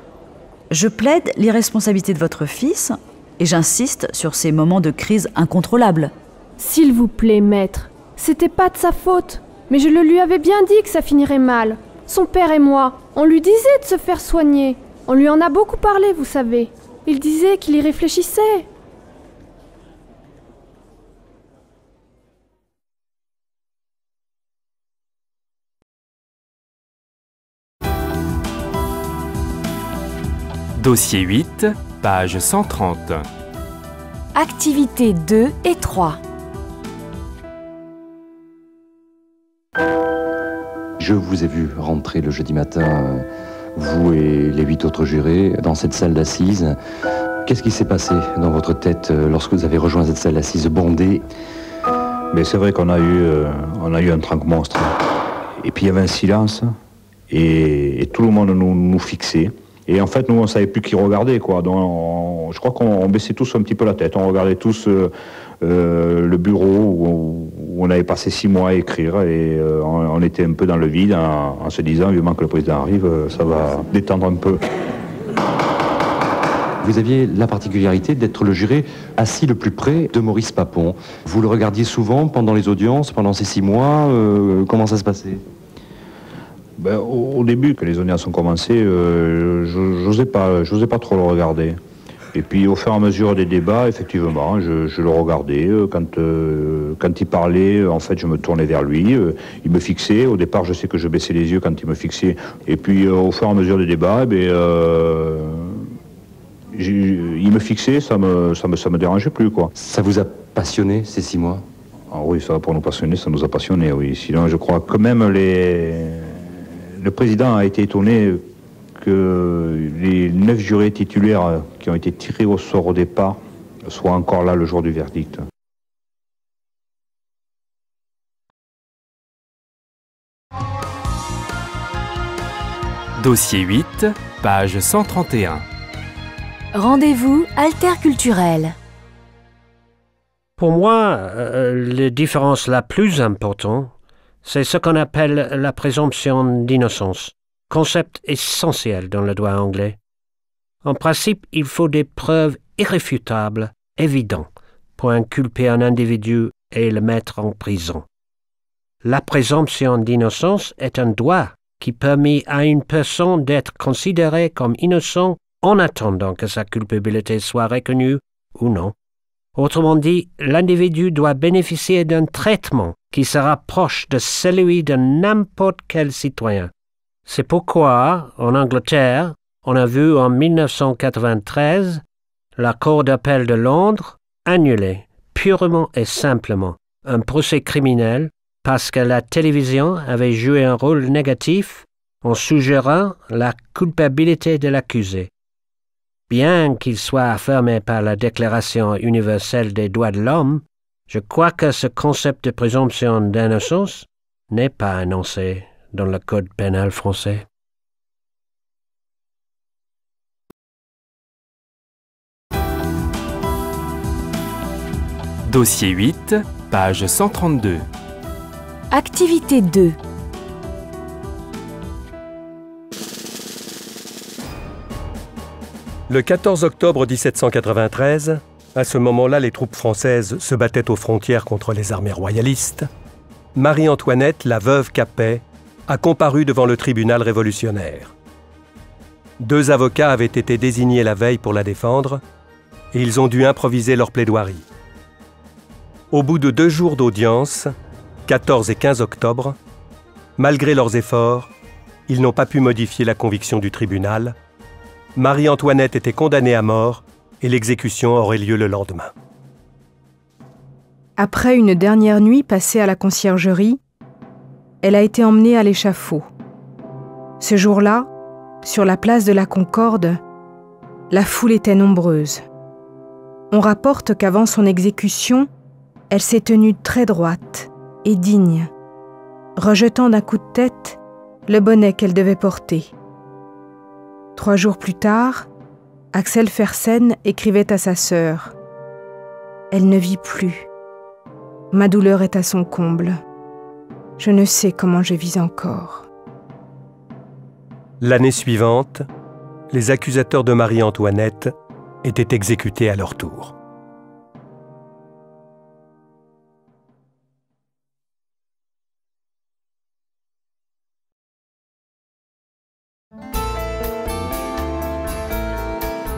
Je plaide l'irresponsabilité de votre fils et j'insiste sur ces moments de crise incontrôlables. S'il vous plaît, maître, c'était pas de sa faute. Mais je le lui avais bien dit que ça finirait mal. Son père et moi, on lui disait de se faire soigner. On lui en a beaucoup parlé, vous savez. Il disait qu'il y réfléchissait. Dossier 8, page 130. Activités 2 et 3. Je vous ai vu rentrer le jeudi matin, vous et les 8 autres jurés, dans cette salle d'assises. Qu'est-ce qui s'est passé dans votre tête lorsque vous avez rejoint cette salle d'assises bondée? Mais c'est vrai qu'on a eu un tranc monstre. Et puis il y avait un silence, et tout le monde nous fixait. Et en fait, nous, on ne savait plus qui regarder, quoi. Donc, je crois qu'on baissait tous un petit peu la tête. On regardait tous le bureau où on avait passé 6 mois à écrire. Et on était un peu dans le vide en se disant, vivement que le président arrive, ça va détendre un peu. Vous aviez la particularité d'être le juré assis le plus près de Maurice Papon. Vous le regardiez souvent pendant les audiences, pendant ces 6 mois. Comment ça se passait? Au début, quand les audiences ont commencé, j'osais pas trop le regarder. Et puis au fur et à mesure des débats, effectivement, je le regardais. Quand il parlait, en fait, je me tournais vers lui. Il me fixait. Au départ, je sais que je baissais les yeux quand il me fixait. Et puis au fur et à mesure des débats, il me fixait, ça me dérangeait plus, quoi. Ça vous a passionné ces 6 mois? Ah oui, ça, pour nous passionner, ça nous a passionnés, oui. Sinon, je crois que même le président a été étonné que les 9 jurés titulaires qui ont été tirés au sort au départ soient encore là le jour du verdict. Dossier 8, page 131. Rendez-vous alterculturel. Pour moi, la différence la plus importante, c'est ce qu'on appelle la présomption d'innocence, concept essentiel dans le droit anglais. En principe, il faut des preuves irréfutables, évidentes, pour inculper un individu et le mettre en prison. La présomption d'innocence est un droit qui permet à une personne d'être considérée comme innocente en attendant que sa culpabilité soit reconnue ou non. Autrement dit, l'individu doit bénéficier d'un traitement qui se rapproche de celui de n'importe quel citoyen. C'est pourquoi, en Angleterre, on a vu en 1993 la Cour d'appel de Londres annuler purement et simplement un procès criminel parce que la télévision avait joué un rôle négatif en suggérant la culpabilité de l'accusé. Bien qu'il soit affirmé par la Déclaration universelle des droits de l'homme, je crois que ce concept de présomption d'innocence n'est pas énoncé dans le Code pénal français. Dossier 8, page 132. Activité 2. Le 14 octobre 1793, à ce moment-là, les troupes françaises se battaient aux frontières contre les armées royalistes. Marie-Antoinette, la veuve Capet, a comparu devant le tribunal révolutionnaire. 2 avocats avaient été désignés la veille pour la défendre et ils ont dû improviser leur plaidoirie. Au bout de 2 jours d'audience, 14 et 15 octobre, malgré leurs efforts, ils n'ont pas pu modifier la conviction du tribunal. Marie-Antoinette était condamnée à mort et l'exécution aurait lieu le lendemain. Après une dernière nuit passée à la conciergerie, elle a été emmenée à l'échafaud. Ce jour-là, sur la place de la Concorde, la foule était nombreuse. On rapporte qu'avant son exécution, elle s'est tenue très droite et digne, rejetant d'un coup de tête le bonnet qu'elle devait porter. 3 jours plus tard, Axel Fersen écrivait à sa sœur « Elle ne vit plus. Ma douleur est à son comble. Je ne sais comment je vis encore. » L'année suivante, les accusateurs de Marie-Antoinette étaient exécutés à leur tour.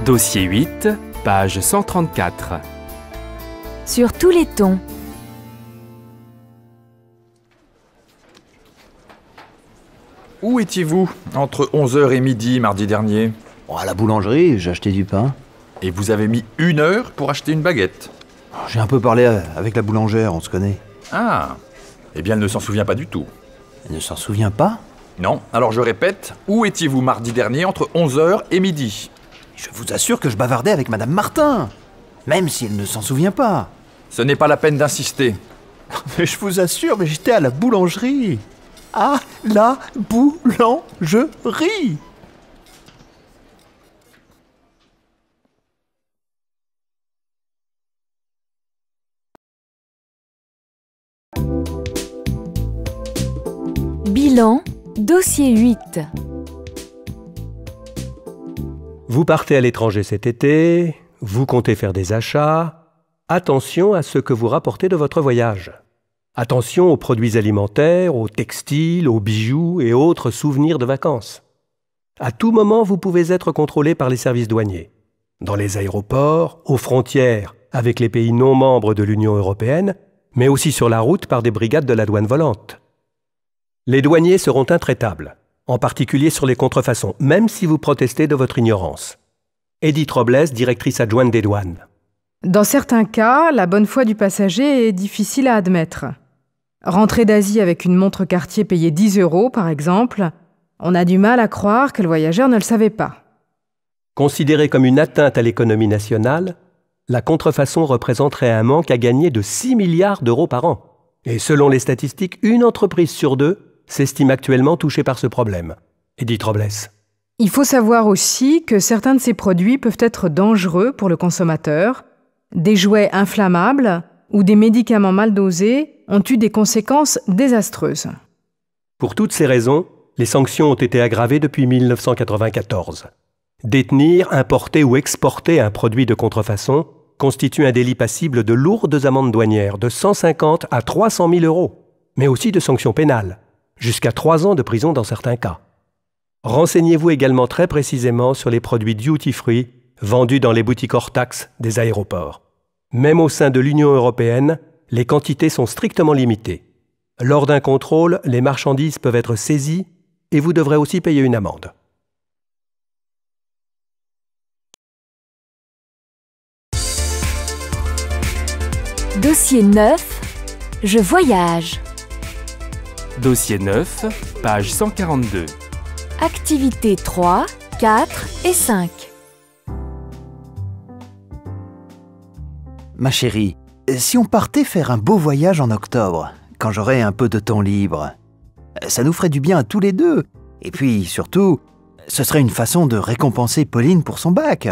Dossier 8, page 134. Sur tous les tons. Où étiez-vous entre 11h et midi mardi dernier? À la boulangerie, j'ai acheté du pain. Et vous avez mis 1 heure pour acheter une baguette? J'ai un peu parlé avec la boulangère, on se connaît. Ah, eh bien elle ne s'en souvient pas du tout. Elle ne s'en souvient pas? Non, alors je répète, où étiez-vous mardi dernier entre 11h et midi? Je vous assure que je bavardais avec Madame Martin, même si elle ne s'en souvient pas. Ce n'est pas la peine d'insister. Mais je vous assure, mais j'étais à la boulangerie. À la boulangerie. Bilan, dossier 8. Vous partez à l'étranger cet été, vous comptez faire des achats. Attention à ce que vous rapportez de votre voyage. Attention aux produits alimentaires, aux textiles, aux bijoux et autres souvenirs de vacances. À tout moment, vous pouvez être contrôlé par les services douaniers. Dans les aéroports, aux frontières, avec les pays non membres de l'Union européenne, mais aussi sur la route par des brigades de la douane volante. Les douaniers seront intraitables, en particulier sur les contrefaçons, même si vous protestez de votre ignorance. Edith Robles, directrice adjointe des douanes. Dans certains cas, la bonne foi du passager est difficile à admettre. Rentrer d'Asie avec une montre Cartier payée 10 €, par exemple, on a du mal à croire que le voyageur ne le savait pas. Considérée comme une atteinte à l'économie nationale, la contrefaçon représenterait un manque à gagner de 6 milliards d'euros par an. Et selon les statistiques, une entreprise sur 2 s'estime actuellement touchée par ce problème. Edith Robles. Il faut savoir aussi que certains de ces produits peuvent être dangereux pour le consommateur, des jouets inflammables où des médicaments mal dosés ont eu des conséquences désastreuses. Pour toutes ces raisons, les sanctions ont été aggravées depuis 1994. Détenir, importer ou exporter un produit de contrefaçon constitue un délit passible de lourdes amendes douanières de 150 à 300 000 euros, mais aussi de sanctions pénales, jusqu'à 3 ans de prison dans certains cas. Renseignez-vous également très précisément sur les produits duty-free vendus dans les boutiques hors taxes des aéroports. Même au sein de l'Union européenne, les quantités sont strictement limitées. Lors d'un contrôle, les marchandises peuvent être saisies et vous devrez aussi payer une amende. Dossier 9. Je voyage. Dossier 9, page 142. Activités 3, 4 et 5. Ma chérie, si on partait faire un beau voyage en octobre, quand j'aurais un peu de temps libre, ça nous ferait du bien à tous les deux. Et puis, surtout, ce serait une façon de récompenser Pauline pour son bac.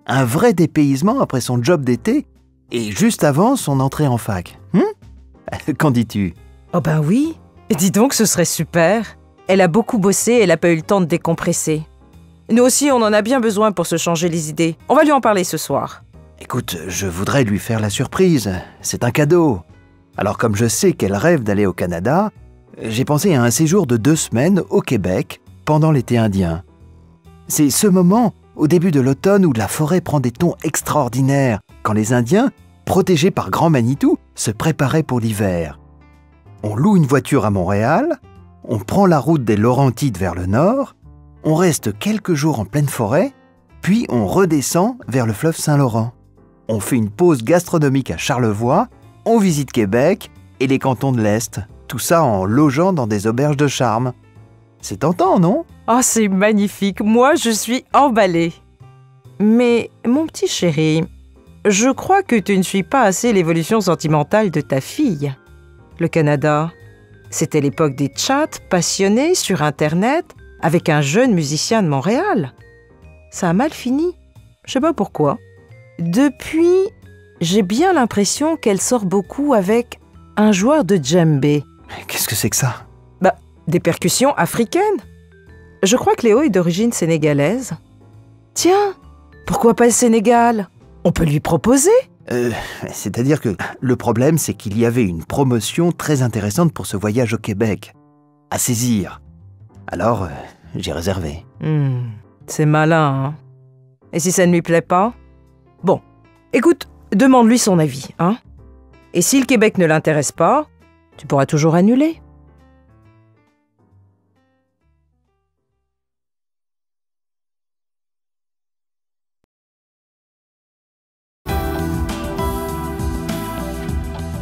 Un vrai dépaysement après son job d'été et juste avant son entrée en fac. Qu'en dis-tu? Oh ben oui. Dis donc, ce serait super. Elle a beaucoup bossé et elle n'a pas eu le temps de décompresser. Nous aussi, on en a bien besoin pour se changer les idées. On va lui en parler ce soir. Écoute, je voudrais lui faire la surprise. C'est un cadeau. Alors comme je sais qu'elle rêve d'aller au Canada, j'ai pensé à un séjour de 2 semaines au Québec pendant l'été indien. C'est ce moment, au début de l'automne, où la forêt prend des tons extraordinaires, quand les Indiens, protégés par Grand Manitou, se préparaient pour l'hiver. On loue une voiture à Montréal, on prend la route des Laurentides vers le nord, on reste quelques jours en pleine forêt, puis on redescend vers le fleuve Saint-Laurent. On fait une pause gastronomique à Charlevoix, on visite Québec et les cantons de l'Est, tout ça en logeant dans des auberges de charme. C'est tentant, non? Oh, c'est magnifique. Moi, je suis emballée. Mais, mon petit chéri, je crois que tu ne suis pas assez l'évolution sentimentale de ta fille. Le Canada, c'était l'époque des chats passionnés sur Internet avec un jeune musicien de Montréal. Ça a mal fini. Je sais pas pourquoi. Depuis, j'ai bien l'impression qu'elle sort beaucoup avec un joueur de djembé. Qu'est-ce que c'est que ça? Bah, des percussions africaines. Je crois que Léo est d'origine sénégalaise. Tiens, pourquoi pas le Sénégal? On peut lui proposer. C'est-à-dire que le problème, c'est qu'il y avait une promotion très intéressante pour ce voyage au Québec. À saisir. Alors, j'ai réservé. C'est malin, hein? Et si ça ne lui plaît pas? Bon, écoute, demande-lui son avis, hein? Et si le Québec ne l'intéresse pas, tu pourras toujours annuler.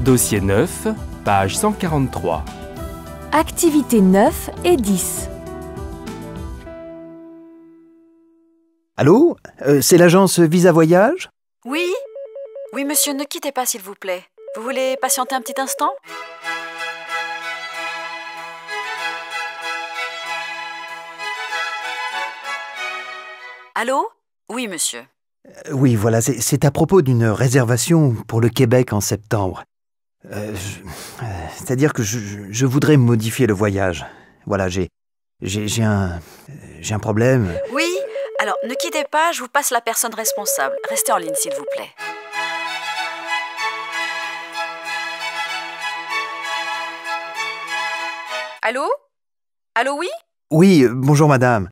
Dossier 9, page 143. Activités 9 et 10. Allô? C'est l'agence Visa Voyage? Oui? Oui, monsieur, ne quittez pas, s'il vous plaît. Vous voulez patienter un petit instant? Allô? Oui, monsieur. Oui, voilà, c'est à propos d'une réservation pour le Québec en septembre. C'est-à-dire que je voudrais modifier le voyage. Voilà, j'ai un problème. Oui? Alors, ne quittez pas, je vous passe la personne responsable. Restez en ligne, s'il vous plaît. Allô? Allô, oui? Oui, bonjour madame.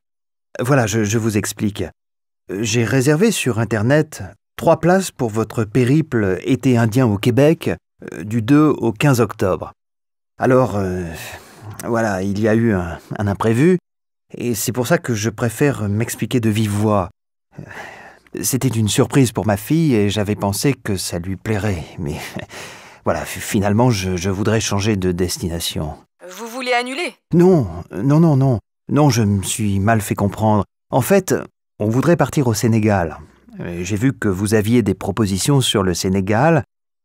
Voilà, je vous explique. J'ai réservé sur Internet 3 places pour votre périple été indien au Québec du 2 au 15 octobre. Alors, voilà, il y a eu un imprévu et c'est pour ça que je préfère m'expliquer de vive voix. C'était une surprise pour ma fille et j'avais pensé que ça lui plairait, mais voilà, finalement, je voudrais changer de destination. Vous voulez annuler? Non, je me suis mal fait comprendre. En fait, on voudrait partir au Sénégal. J'ai vu que vous aviez des propositions sur le Sénégal,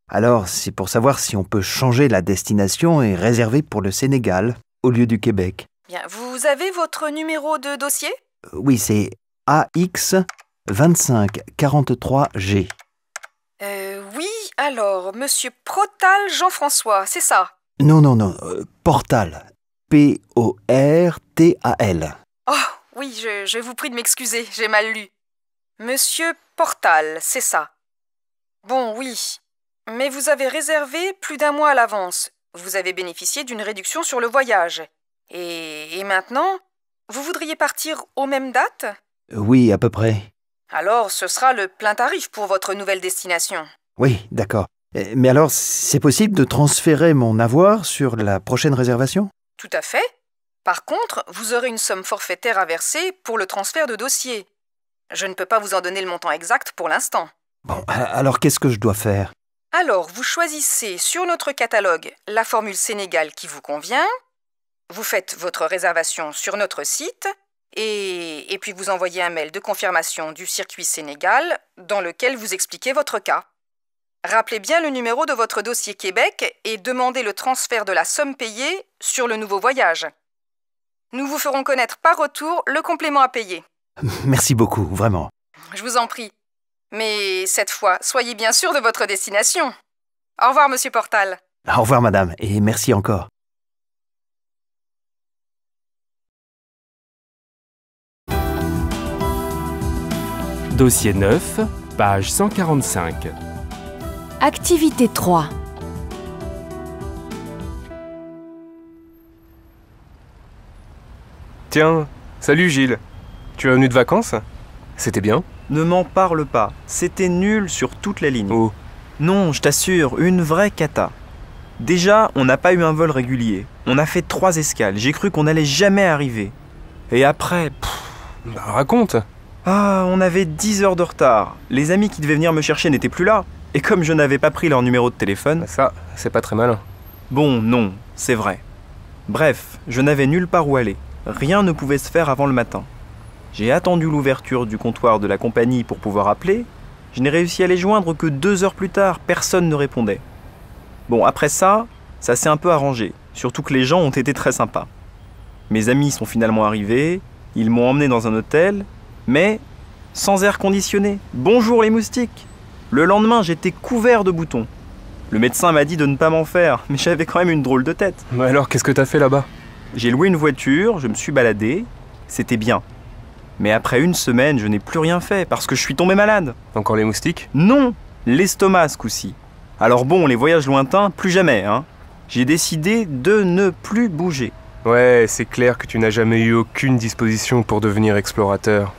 alors c'est pour savoir si on peut changer la destination et réserver pour le Sénégal au lieu du Québec. Bien, vous avez votre numéro de dossier? Oui, c'est AX 2543G. Oui, alors, monsieur Protal Jean-François, c'est ça? Non, Portal. P-O-R-T-A-L. Oh, oui, je vous prie de m'excuser, j'ai mal lu. Monsieur Portal, c'est ça. Bon, oui. Mais vous avez réservé plus d'un mois à l'avance. Vous avez bénéficié d'une réduction sur le voyage. Et maintenant, vous voudriez partir aux mêmes dates? Oui, à peu près. Alors, ce sera le plein tarif pour votre nouvelle destination. Oui, d'accord. Mais alors, c'est possible de transférer mon avoir sur la prochaine réservation? Tout à fait. Par contre, vous aurez une somme forfaitaire à verser pour le transfert de dossier. Je ne peux pas vous en donner le montant exact pour l'instant. Bon, alors qu'est-ce que je dois faire? Alors, vous choisissez sur notre catalogue la formule Sénégal qui vous convient, vous faites votre réservation sur notre site et puis vous envoyez un mail de confirmation du circuit Sénégal dans lequel vous expliquez votre cas. Rappelez bien le numéro de votre dossier Québec et demandez le transfert de la somme payée sur le nouveau voyage. Nous vous ferons connaître par retour le complément à payer. Merci beaucoup, vraiment. Je vous en prie. Mais cette fois, soyez bien sûr de votre destination. Au revoir, monsieur Portal. Au revoir, madame, et merci encore. Dossier 9, page 145. Activité 3. Tiens, salut Gilles. Tu es venu de vacances? C'était bien? Ne m'en parle pas, c'était nul sur toute la ligne. Oh. Non, je t'assure, une vraie cata. Déjà, on n'a pas eu un vol régulier. On a fait 3 escales, j'ai cru qu'on n'allait jamais arriver. Et après... Bah raconte. Ah, on avait 10 heures de retard. Les amis qui devaient venir me chercher n'étaient plus là. Et comme je n'avais pas pris leur numéro de téléphone... Ça, c'est pas très malin. Bon, non, c'est vrai. Bref, je n'avais nulle part où aller. Rien ne pouvait se faire avant le matin. J'ai attendu l'ouverture du comptoir de la compagnie pour pouvoir appeler. Je n'ai réussi à les joindre que 2 heures plus tard, personne ne répondait. Bon, après ça s'est un peu arrangé, surtout que les gens ont été très sympas. Mes amis sont finalement arrivés, ils m'ont emmené dans un hôtel, mais sans air conditionné. Bonjour les moustiques! Le lendemain, j'étais couvert de boutons. Le médecin m'a dit de ne pas m'en faire, mais j'avais quand même une drôle de tête. Mais alors, qu'est-ce que t'as fait là-bas? J'ai loué une voiture, je me suis baladé, c'était bien. Mais après une semaine, je n'ai plus rien fait parce que je suis tombé malade. Encore les moustiques? Non, l'estomac ce coup-ci. Alors bon, les voyages lointains, plus jamais, hein. J'ai décidé de ne plus bouger. Ouais, c'est clair que tu n'as jamais eu aucune disposition pour devenir explorateur.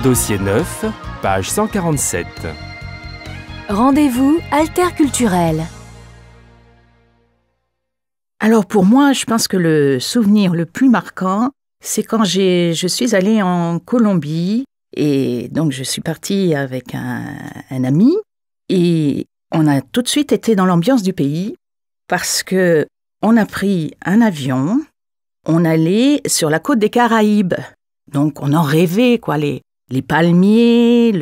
Dossier 9, page 147. Rendez-vous alterculturel. Alors pour moi, je pense que le souvenir le plus marquant, c'est quand je suis allée en Colombie et donc je suis partie avec un ami et on a tout de suite été dans l'ambiance du pays parce que on a pris un avion, on allait sur la côte des Caraïbes. Donc on en rêvait, quoi, les palmiers,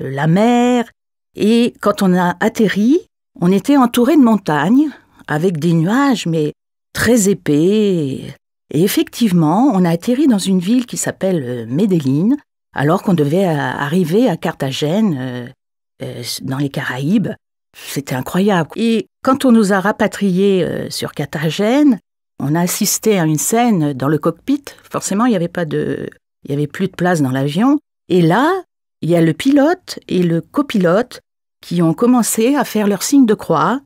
la mer. Et quand on a atterri, on était entouré de montagnes avec des nuages, mais très épais. Et effectivement, on a atterri dans une ville qui s'appelle Medellín, alors qu'on devait arriver à Carthagène, dans les Caraïbes. C'était incroyable. Et quand on nous a rapatriés sur Carthagène, on a assisté à une scène dans le cockpit. Forcément, il n'y avait plus de place dans l'avion. Et là, il y a le pilote et le copilote qui ont commencé à faire leur signe de croix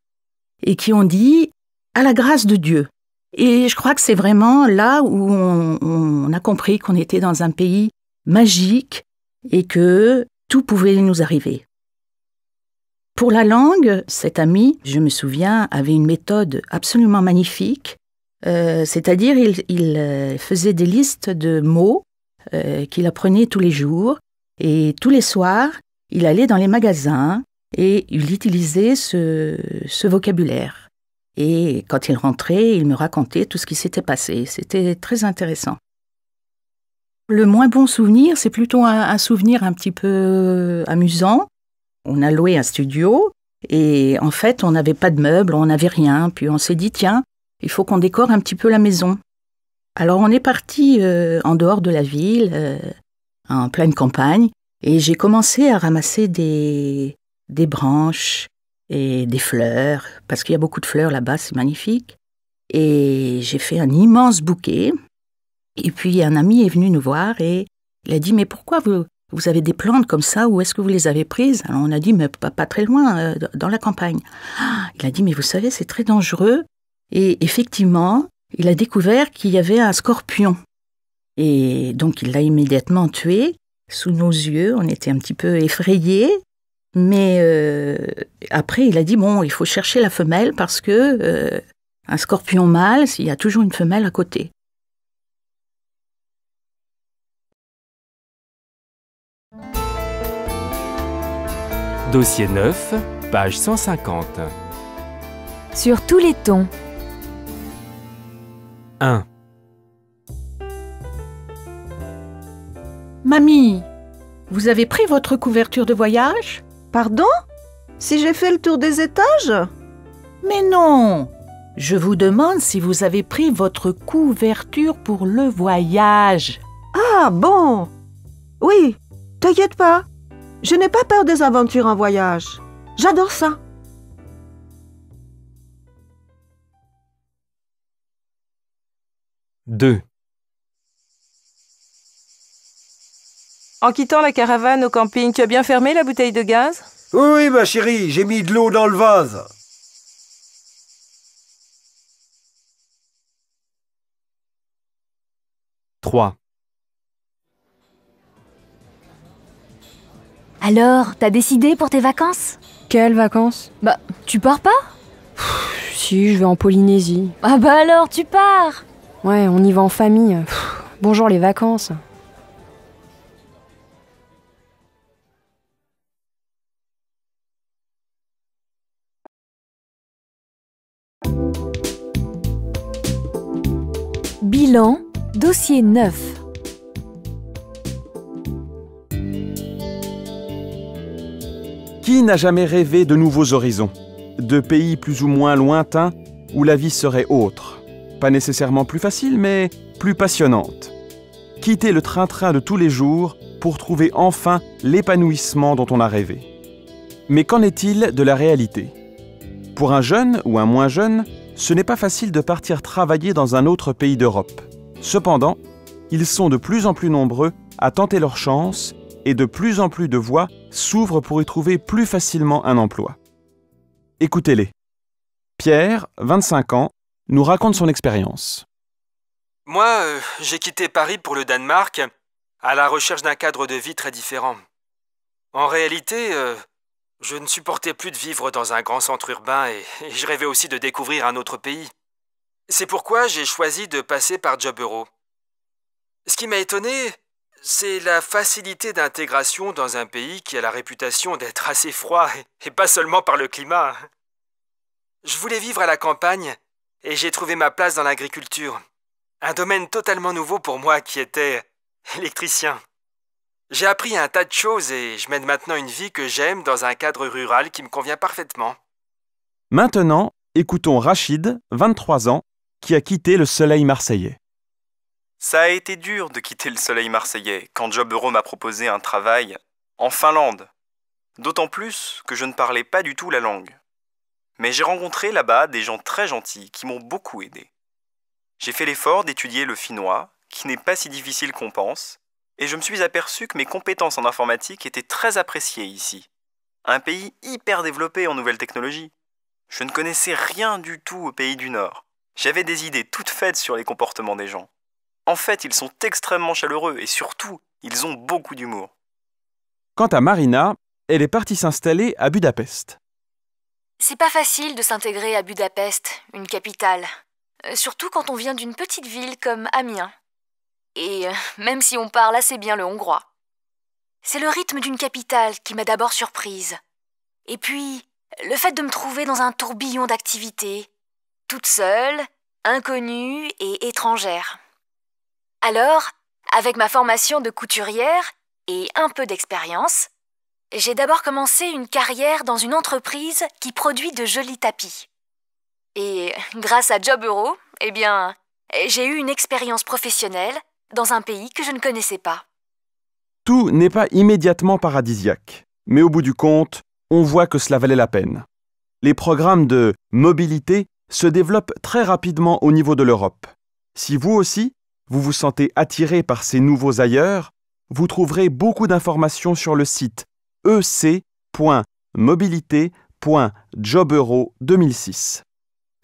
et qui ont dit « à la grâce de Dieu ». Et je crois que c'est vraiment là où on a compris qu'on était dans un pays magique et que tout pouvait nous arriver. Pour la langue, cet ami, je me souviens, avait une méthode absolument magnifique. C'est-à-dire, il faisait des listes de mots qu'il apprenait tous les jours. Et tous les soirs, il allait dans les magasins et il utilisait ce vocabulaire. Et quand il rentrait, il me racontait tout ce qui s'était passé. C'était très intéressant. Le moins bon souvenir, c'est plutôt un souvenir un petit peu amusant. On a loué un studio et en fait, on n'avait pas de meubles, on n'avait rien. Puis on s'est dit, tiens, il faut qu'on décore un petit peu la maison. Alors on est parti en dehors de la ville, en pleine campagne, et j'ai commencé à ramasser des branches et des fleurs, parce qu'il y a beaucoup de fleurs là-bas, c'est magnifique. Et j'ai fait un immense bouquet. Et puis un ami est venu nous voir et il a dit « Mais pourquoi vous avez des plantes comme ça? Où est-ce que vous les avez prises ?» Alors on a dit « Mais pas très loin, dans la campagne. » Il a dit « Mais vous savez, c'est très dangereux. » Et effectivement, il a découvert qu'il y avait un scorpion. Et donc il l'a immédiatement tué sous nos yeux. On était un petit peu effrayés. Mais après, il a dit « Bon, il faut chercher la femelle parce que un scorpion mâle, il y a toujours une femelle à côté. » Dossier 9, page 150. Sur tous les tons. 1. Mamie, vous avez pris votre couverture de voyage? Pardon? Si j'ai fait le tour des étages? Mais non! Je vous demande si vous avez pris votre couverture pour le voyage. Ah bon? Oui, t'inquiète pas. Je n'ai pas peur des aventures en voyage. J'adore ça. Deux. En quittant la caravane au camping, tu as bien fermé la bouteille de gaz? Oui, ma chérie, j'ai mis de l'eau dans le vase. Trois. Alors, t'as décidé pour tes vacances? Quelles vacances? Bah, tu pars pas? Si, je vais en Polynésie. Ah bah alors, tu pars! Ouais, on y va en famille. Bonjour les vacances. Bilan, dossier 9. Qui n'a jamais rêvé de nouveaux horizons, de pays plus ou moins lointains où la vie serait autre, pas nécessairement plus facile, mais plus passionnante. Quitter le train-train de tous les jours pour trouver enfin l'épanouissement dont on a rêvé. Mais qu'en est-il de la réalité? Pour un jeune ou un moins jeune, ce n'est pas facile de partir travailler dans un autre pays d'Europe. Cependant, ils sont de plus en plus nombreux à tenter leur chance et de plus en plus de voies s'ouvrent pour y trouver plus facilement un emploi. Écoutez-les. Pierre, 25 ans, nous raconte son expérience. Moi, j'ai quitté Paris pour le Danemark à la recherche d'un cadre de vie très différent. En réalité, je ne supportais plus de vivre dans un grand centre urbain et je rêvais aussi de découvrir un autre pays. C'est pourquoi j'ai choisi de passer par Job Euro. Ce qui m'a étonné, c'est la facilité d'intégration dans un pays qui a la réputation d'être assez froid et pas seulement par le climat. Je voulais vivre à la campagne et j'ai trouvé ma place dans l'agriculture. Un domaine totalement nouveau pour moi qui était électricien. J'ai appris un tas de choses et je mène maintenant une vie que j'aime dans un cadre rural qui me convient parfaitement. Maintenant, écoutons Rachid, 23 ans, qui a quitté le soleil marseillais. Ça a été dur de quitter le soleil marseillais quand Job Euro m'a proposé un travail en Finlande. D'autant plus que je ne parlais pas du tout la langue. Mais j'ai rencontré là-bas des gens très gentils qui m'ont beaucoup aidé. J'ai fait l'effort d'étudier le finnois, qui n'est pas si difficile qu'on pense, et je me suis aperçu que mes compétences en informatique étaient très appréciées ici. Un pays hyper développé en nouvelles technologies. Je ne connaissais rien du tout au pays du Nord. J'avais des idées toutes faites sur les comportements des gens. En fait, ils sont extrêmement chaleureux et surtout, ils ont beaucoup d'humour. Quant à Marina, elle est partie s'installer à Budapest. C'est pas facile de s'intégrer à Budapest, une capitale. Surtout quand on vient d'une petite ville comme Amiens. Et même si on parle assez bien le hongrois. C'est le rythme d'une capitale qui m'a d'abord surprise. Et puis, le fait de me trouver dans un tourbillon d'activités, toute seule, inconnue et étrangère. Alors, avec ma formation de couturière et un peu d'expérience, j'ai d'abord commencé une carrière dans une entreprise qui produit de jolis tapis. Et grâce à Job Euro, j'ai eu une expérience professionnelle dans un pays que je ne connaissais pas. Tout n'est pas immédiatement paradisiaque, mais au bout du compte, on voit que cela valait la peine. Les programmes de mobilité se développent très rapidement au niveau de l'Europe. Si vous aussi, vous vous sentez attiré par ces nouveaux ailleurs, vous trouverez beaucoup d'informations sur le site ec.mobilité.jobeuro2006.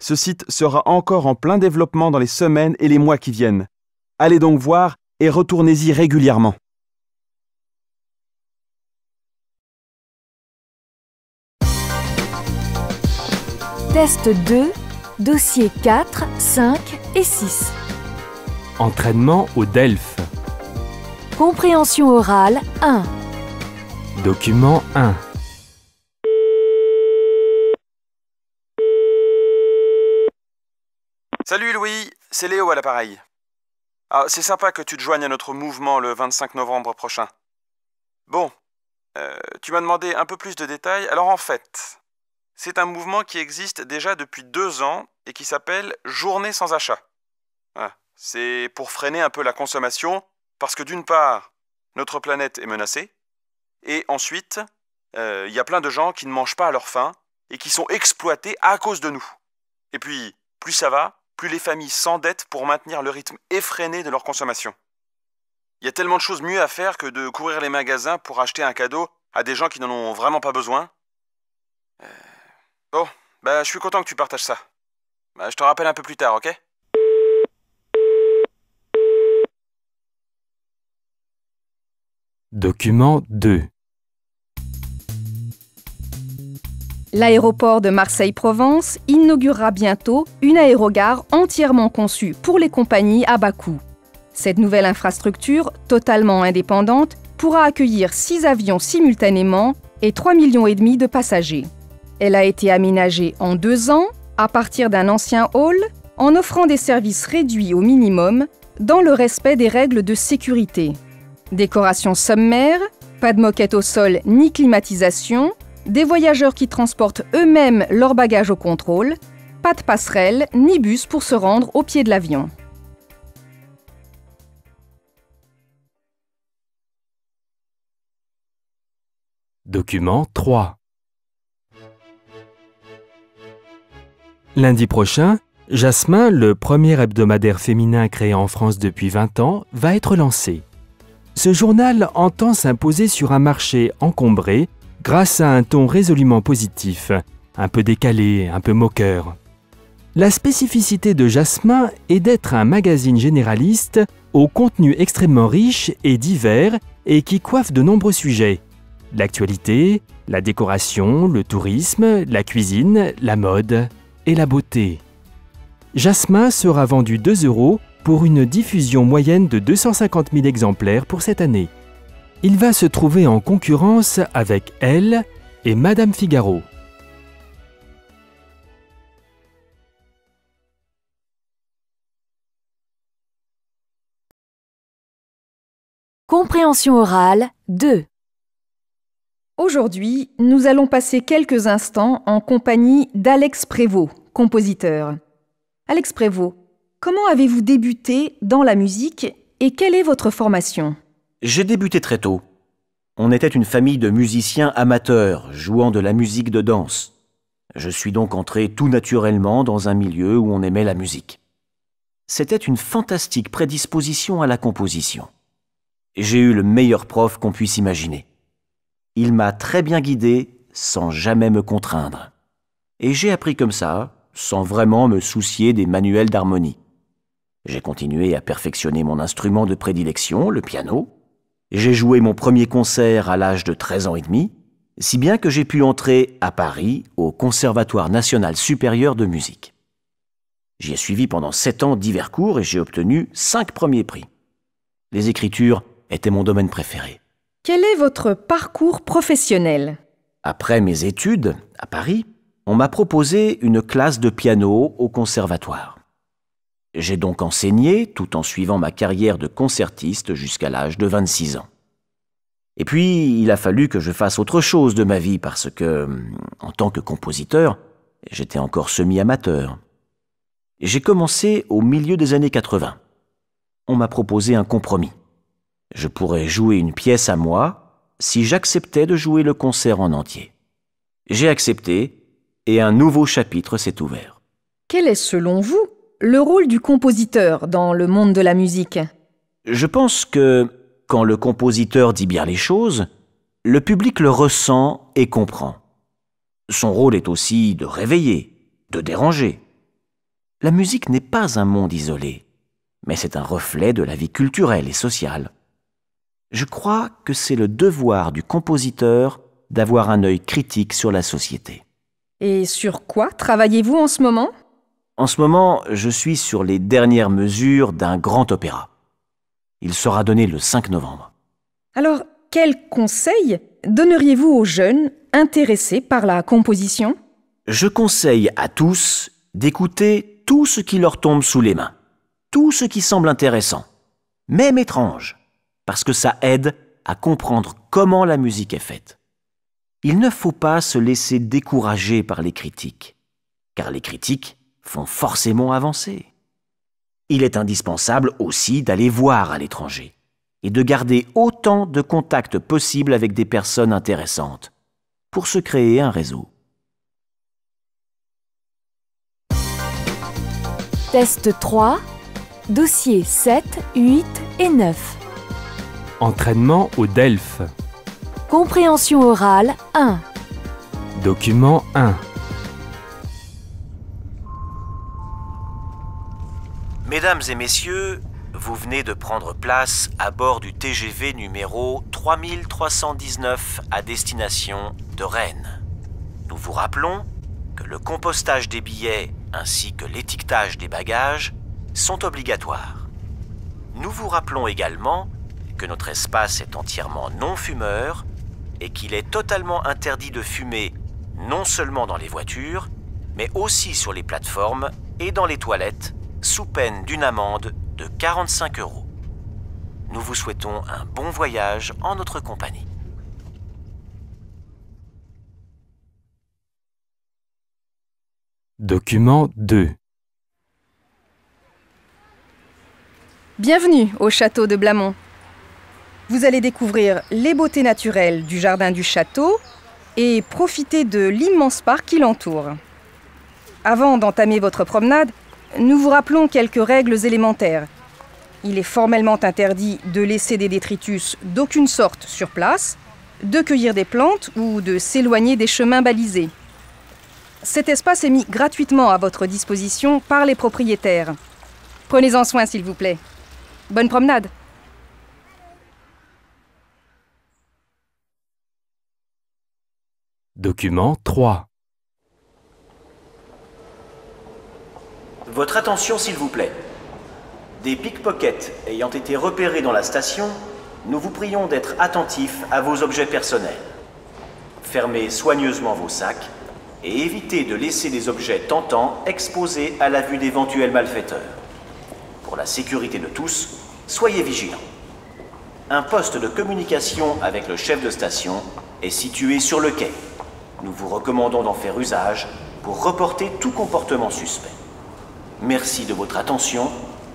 Ce site sera encore en plein développement dans les semaines et les mois qui viennent. Allez donc voir et retournez-y régulièrement. Test 2, dossiers 4, 5 et 6. Entraînement au DELF. Compréhension orale 1. Document 1. Salut Louis, c'est Léo à l'appareil. C'est sympa que tu te joignes à notre mouvement le 25 novembre prochain. Bon, tu m'as demandé un peu plus de détails. Alors en fait, c'est un mouvement qui existe déjà depuis 2 ans et qui s'appelle Journée sans achat. C'est pour freiner un peu la consommation parce que d'une part, notre planète est menacée et ensuite, il y a plein de gens qui ne mangent pas à leur faim et qui sont exploités à cause de nous. Et puis, plus ça va, plus les familles s'endettent pour maintenir le rythme effréné de leur consommation. Il y a tellement de choses mieux à faire que de courir les magasins pour acheter un cadeau à des gens qui n'en ont vraiment pas besoin. Bon, je suis content que tu partages ça. Je te rappelle un peu plus tard, ok ? Document 2. L'aéroport de Marseille-Provence inaugurera bientôt une aérogare entièrement conçue pour les compagnies à bas coût. Cette nouvelle infrastructure, totalement indépendante, pourra accueillir 6 avions simultanément et 3,5 millions de passagers. Elle a été aménagée en 2 ans, à partir d'un ancien hall, en offrant des services réduits au minimum, dans le respect des règles de sécurité. Décoration sommaire, pas de moquette au sol ni climatisation, des voyageurs qui transportent eux-mêmes leurs bagages au contrôle, pas de passerelle ni bus pour se rendre au pied de l'avion. Document 3. Lundi prochain, Jasmin, le premier hebdomadaire féminin créé en France depuis 20 ans, va être lancé. Ce journal entend s'imposer sur un marché encombré grâce à un ton résolument positif, un peu décalé, un peu moqueur. La spécificité de Jasmin est d'être un magazine généraliste au contenu extrêmement riche et divers et qui coiffe de nombreux sujets. L'actualité, la décoration, le tourisme, la cuisine, la mode et la beauté. Jasmin sera vendu 2 € pour une diffusion moyenne de 250 000 exemplaires pour cette année. Il va se trouver en concurrence avec Elle et Madame Figaro. Compréhension orale 2. Aujourd'hui, nous allons passer quelques instants en compagnie d'Alex Prévost, compositeur. Alex Prévost, comment avez-vous débuté dans la musique et quelle est votre formation ? J'ai débuté très tôt. On était une famille de musiciens amateurs, jouant de la musique de danse. Je suis donc entré tout naturellement dans un milieu où on aimait la musique. C'était une fantastique prédisposition à la composition. J'ai eu le meilleur prof qu'on puisse imaginer. Il m'a très bien guidé, sans jamais me contraindre. Et j'ai appris comme ça, sans vraiment me soucier des manuels d'harmonie. J'ai continué à perfectionner mon instrument de prédilection, le piano. J'ai joué mon premier concert à l'âge de 13 ans et demi, si bien que j'ai pu entrer à Paris au Conservatoire national supérieur de musique. J'y ai suivi pendant 7 ans divers cours et j'ai obtenu 5 premiers prix. Les écritures étaient mon domaine préféré. Quel est votre parcours professionnel ? Après mes études, à Paris, on m'a proposé une classe de piano au conservatoire. J'ai donc enseigné tout en suivant ma carrière de concertiste jusqu'à l'âge de 26 ans. Et puis, il a fallu que je fasse autre chose de ma vie parce que, en tant que compositeur, j'étais encore semi-amateur. J'ai commencé au milieu des années 80. On m'a proposé un compromis. Je pourrais jouer une pièce à moi si j'acceptais de jouer le concert en entier. J'ai accepté et un nouveau chapitre s'est ouvert. Quel est, selon vous, le rôle du compositeur dans le monde de la musique? Je pense que, quand le compositeur dit bien les choses, le public le ressent et comprend. Son rôle est aussi de réveiller, de déranger. La musique n'est pas un monde isolé, mais c'est un reflet de la vie culturelle et sociale. Je crois que c'est le devoir du compositeur d'avoir un œil critique sur la société. Et sur quoi travaillez-vous en ce moment? En ce moment, je suis sur les dernières mesures d'un grand opéra. Il sera donné le 5 novembre. Alors, quels conseils donneriez-vous aux jeunes intéressés par la composition? Je conseille à tous d'écouter tout ce qui leur tombe sous les mains, tout ce qui semble intéressant, même étrange, parce que ça aide à comprendre comment la musique est faite. Il ne faut pas se laisser décourager par les critiques, car les critiques font forcément avancer. Il est indispensable aussi d'aller voir à l'étranger et de garder autant de contacts possibles avec des personnes intéressantes pour se créer un réseau. Test 3, dossiers 7, 8 et 9. Entraînement au DELF. Compréhension orale 1. Document 1. Mesdames et messieurs, vous venez de prendre place à bord du TGV numéro 3319 à destination de Rennes. Nous vous rappelons que le compostage des billets ainsi que l'étiquetage des bagages sont obligatoires. Nous vous rappelons également que notre espace est entièrement non-fumeur et qu'il est totalement interdit de fumer non seulement dans les voitures, mais aussi sur les plateformes et dans les toilettes, sous peine d'une amende de 45 €. Nous vous souhaitons un bon voyage en notre compagnie. Document 2. Bienvenue au château de Blamont. Vous allez découvrir les beautés naturelles du jardin du château et profiter de l'immense parc qui l'entoure. Avant d'entamer votre promenade, nous vous rappelons quelques règles élémentaires. Il est formellement interdit de laisser des détritus d'aucune sorte sur place, de cueillir des plantes ou de s'éloigner des chemins balisés. Cet espace est mis gratuitement à votre disposition par les propriétaires. Prenez-en soin, s'il vous plaît. Bonne promenade. Document 3. Votre attention, s'il vous plaît. Des pickpockets ayant été repérés dans la station, nous vous prions d'être attentifs à vos objets personnels. Fermez soigneusement vos sacs et évitez de laisser des objets tentants exposés à la vue d'éventuels malfaiteurs. Pour la sécurité de tous, soyez vigilants. Un poste de communication avec le chef de station est situé sur le quai. Nous vous recommandons d'en faire usage pour reporter tout comportement suspect. Merci de votre attention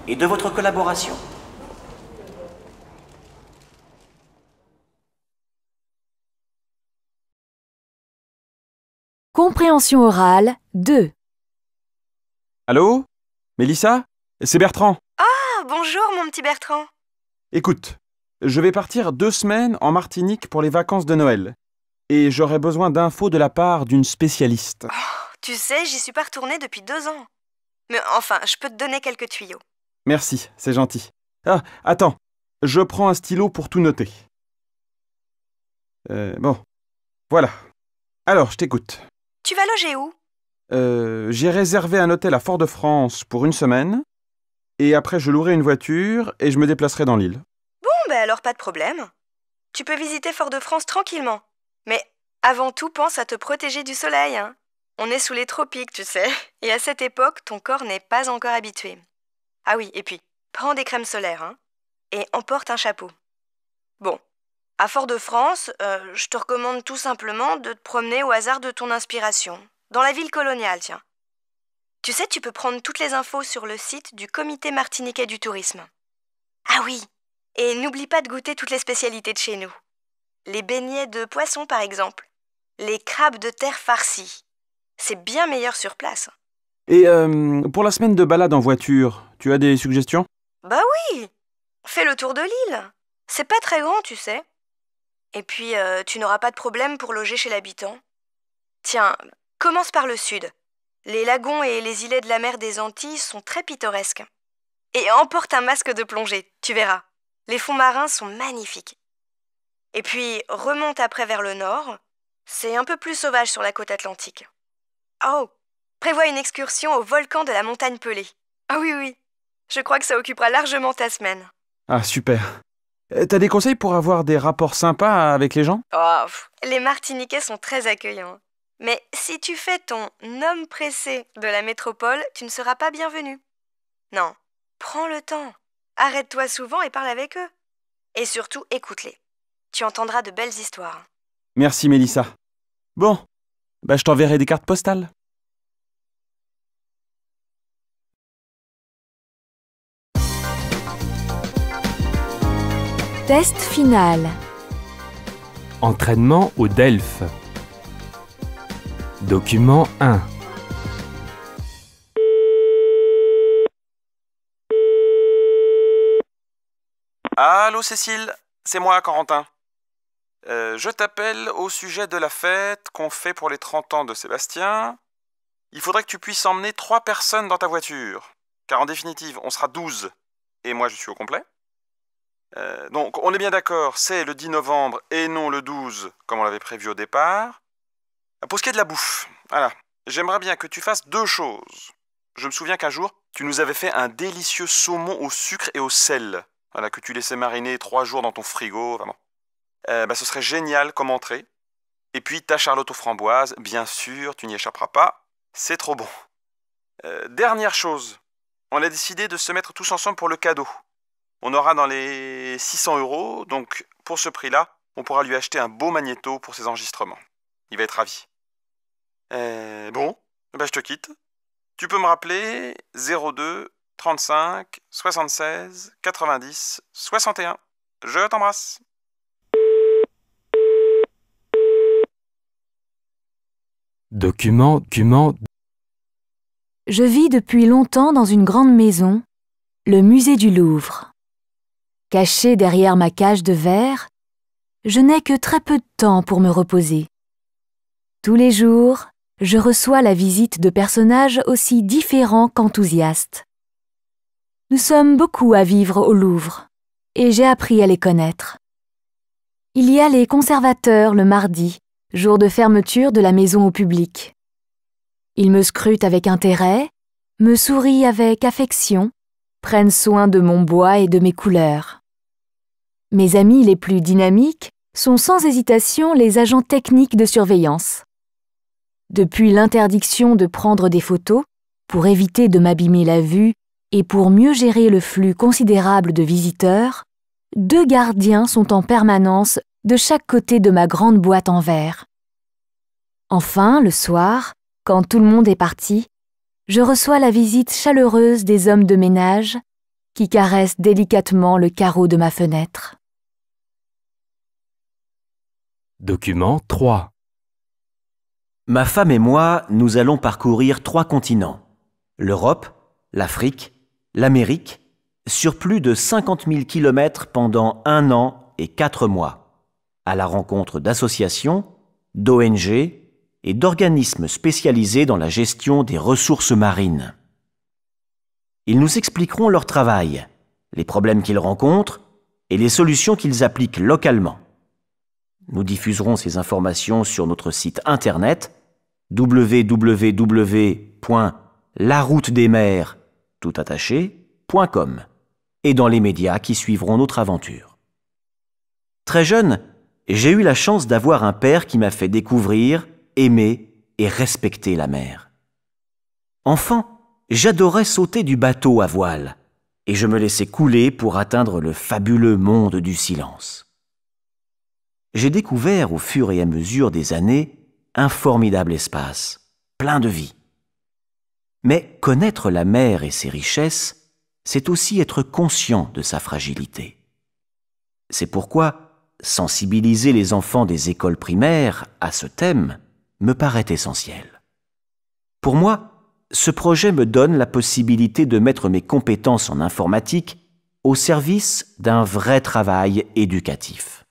et de votre collaboration. Compréhension orale 2. Allô? Mélissa? C'est Bertrand. Ah, bonjour mon petit Bertrand. Écoute, je vais partir 2 semaines en Martinique pour les vacances de Noël. Et j'aurais besoin d'infos de la part d'une spécialiste. Oh, tu sais, j'y suis pas retournée depuis 2 ans. Mais enfin, je peux te donner quelques tuyaux. Merci, c'est gentil. Ah, attends, je prends un stylo pour tout noter. Bon, voilà. Alors, je t'écoute. Tu vas loger où? J'ai réservé un hôtel à Fort-de-France pour 1 semaine. Et après, je louerai une voiture et je me déplacerai dans l'île. Bon, ben alors pas de problème. Tu peux visiter Fort-de-France tranquillement. Mais avant tout, pense à te protéger du soleil, hein. On est sous les tropiques, tu sais. Et à cette époque, ton corps n'est pas encore habitué. Ah oui, et puis, prends des crèmes solaires, hein. Et emporte un chapeau. Bon, à Fort-de-France, je te recommande tout simplement de te promener au hasard de ton inspiration. dans la ville coloniale, tiens. Tu sais, tu peux prendre toutes les infos sur le site du Comité martiniquais du tourisme. Ah oui, et n'oublie pas de goûter toutes les spécialités de chez nous. Les beignets de poisson, par exemple. Les crabes de terre farcis. C'est bien meilleur sur place. Et pour la semaine de balade en voiture, tu as des suggestions? Bah oui, fais le tour de l'île. C'est pas très grand, tu sais. Et puis, tu n'auras pas de problème pour loger chez l'habitant. Tiens, commence par le sud. Les lagons et les îlets de la mer des Antilles sont très pittoresques. Et emporte un masque de plongée, tu verras. Les fonds marins sont magnifiques. Et puis, remonte après vers le nord. C'est un peu plus sauvage sur la côte atlantique. Oh, prévois une excursion au volcan de la montagne Pelée. Ah oui, oui. Je crois que ça occupera largement ta semaine. Ah, super. T'as des conseils pour avoir des rapports sympas avec les gens? Oh, les Martiniquais sont très accueillants. Mais si tu fais ton homme pressé de la métropole, tu ne seras pas bienvenu. Non, prends le temps. Arrête-toi souvent et parle avec eux. Et surtout, écoute-les. Tu entendras de belles histoires. Merci Mélissa. Bon, je t'enverrai des cartes postales. Test final. Entraînement au DELF. Document 1. Allô Cécile, c'est moi Corentin. Je t'appelle au sujet de la fête qu'on fait pour les 30 ans de Sébastien. Il faudrait que tu puisses emmener 3 personnes dans ta voiture, car en définitive, on sera 12, et moi je suis au complet. Donc on est bien d'accord, c'est le 10 novembre et non le 12, comme on l'avait prévu au départ. Pour ce qui est de la bouffe, voilà, j'aimerais bien que tu fasses 2 choses. Je me souviens qu'un jour, tu nous avais fait un délicieux saumon au sucre et au sel, voilà, que tu laissais mariner 3 jours dans ton frigo, vraiment. Ce serait génial comme entrée. Et puis ta charlotte aux framboises, bien sûr, tu n'y échapperas pas, c'est trop bon. Dernière chose, on a décidé de se mettre tous ensemble pour le cadeau. On aura dans les 600 €, donc pour ce prix-là, on pourra lui acheter un beau magnéto pour ses enregistrements. Il va être ravi. Je te quitte. Tu peux me rappeler 02 35 76 90 61. Je t'embrasse. Document. Je vis depuis longtemps dans une grande maison, le musée du Louvre. Caché derrière ma cage de verre, je n'ai que très peu de temps pour me reposer. Tous les jours, je reçois la visite de personnages aussi différents qu'enthousiastes. Nous sommes beaucoup à vivre au Louvre, et j'ai appris à les connaître. Il y a les conservateurs le mardi, jour de fermeture de la maison au public. Ils me scrutent avec intérêt, me sourient avec affection, prennent soin de mon bois et de mes couleurs. Mes amis les plus dynamiques sont sans hésitation les agents techniques de surveillance. Depuis l'interdiction de prendre des photos, pour éviter de m'abîmer la vue et pour mieux gérer le flux considérable de visiteurs, 2 gardiens sont en permanence de chaque côté de ma grande boîte en verre. Enfin, le soir, quand tout le monde est parti, je reçois la visite chaleureuse des hommes de ménage qui caressent délicatement le carreau de ma fenêtre. Document 3. Ma femme et moi, nous allons parcourir 3 continents. L'Europe, l'Afrique, l'Amérique, sur plus de 50 000 kilomètres pendant 1 an et 4 mois, à la rencontre d'associations, d'ONG et d'organismes spécialisés dans la gestion des ressources marines. Ils nous expliqueront leur travail, les problèmes qu'ils rencontrent et les solutions qu'ils appliquent localement. Nous diffuserons ces informations sur notre site internet www.laroutedesmers.com et dans les médias qui suivront notre aventure. Très jeune, j'ai eu la chance d'avoir un père qui m'a fait découvrir, aimer et respecter la mer. Enfant, j'adorais sauter du bateau à voile et je me laissais couler pour atteindre le fabuleux monde du silence. J'ai découvert au fur et à mesure des années un formidable espace, plein de vie. Mais connaître la mer et ses richesses, c'est aussi être conscient de sa fragilité. C'est pourquoi sensibiliser les enfants des écoles primaires à ce thème me paraît essentiel. Pour moi, ce projet me donne la possibilité de mettre mes compétences en informatique au service d'un vrai travail éducatif.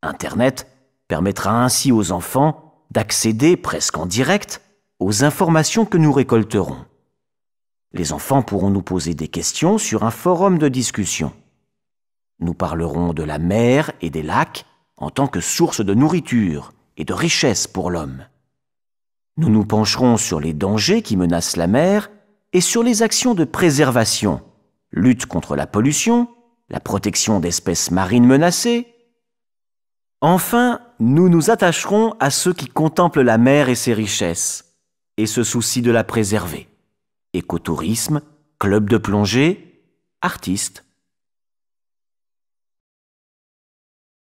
Internet permettra ainsi aux enfants d'accéder presque en direct aux informations que nous récolterons. Les enfants pourront nous poser des questions sur un forum de discussion. Nous parlerons de la mer et des lacs en tant que source de nourriture et de richesse pour l'homme. Nous nous pencherons sur les dangers qui menacent la mer et sur les actions de préservation, lutte contre la pollution, la protection d'espèces marines menacées. Enfin, nous nous attacherons à ceux qui contemplent la mer et ses richesses et se soucient de la préserver. Écotourisme, club de plongée, artistes.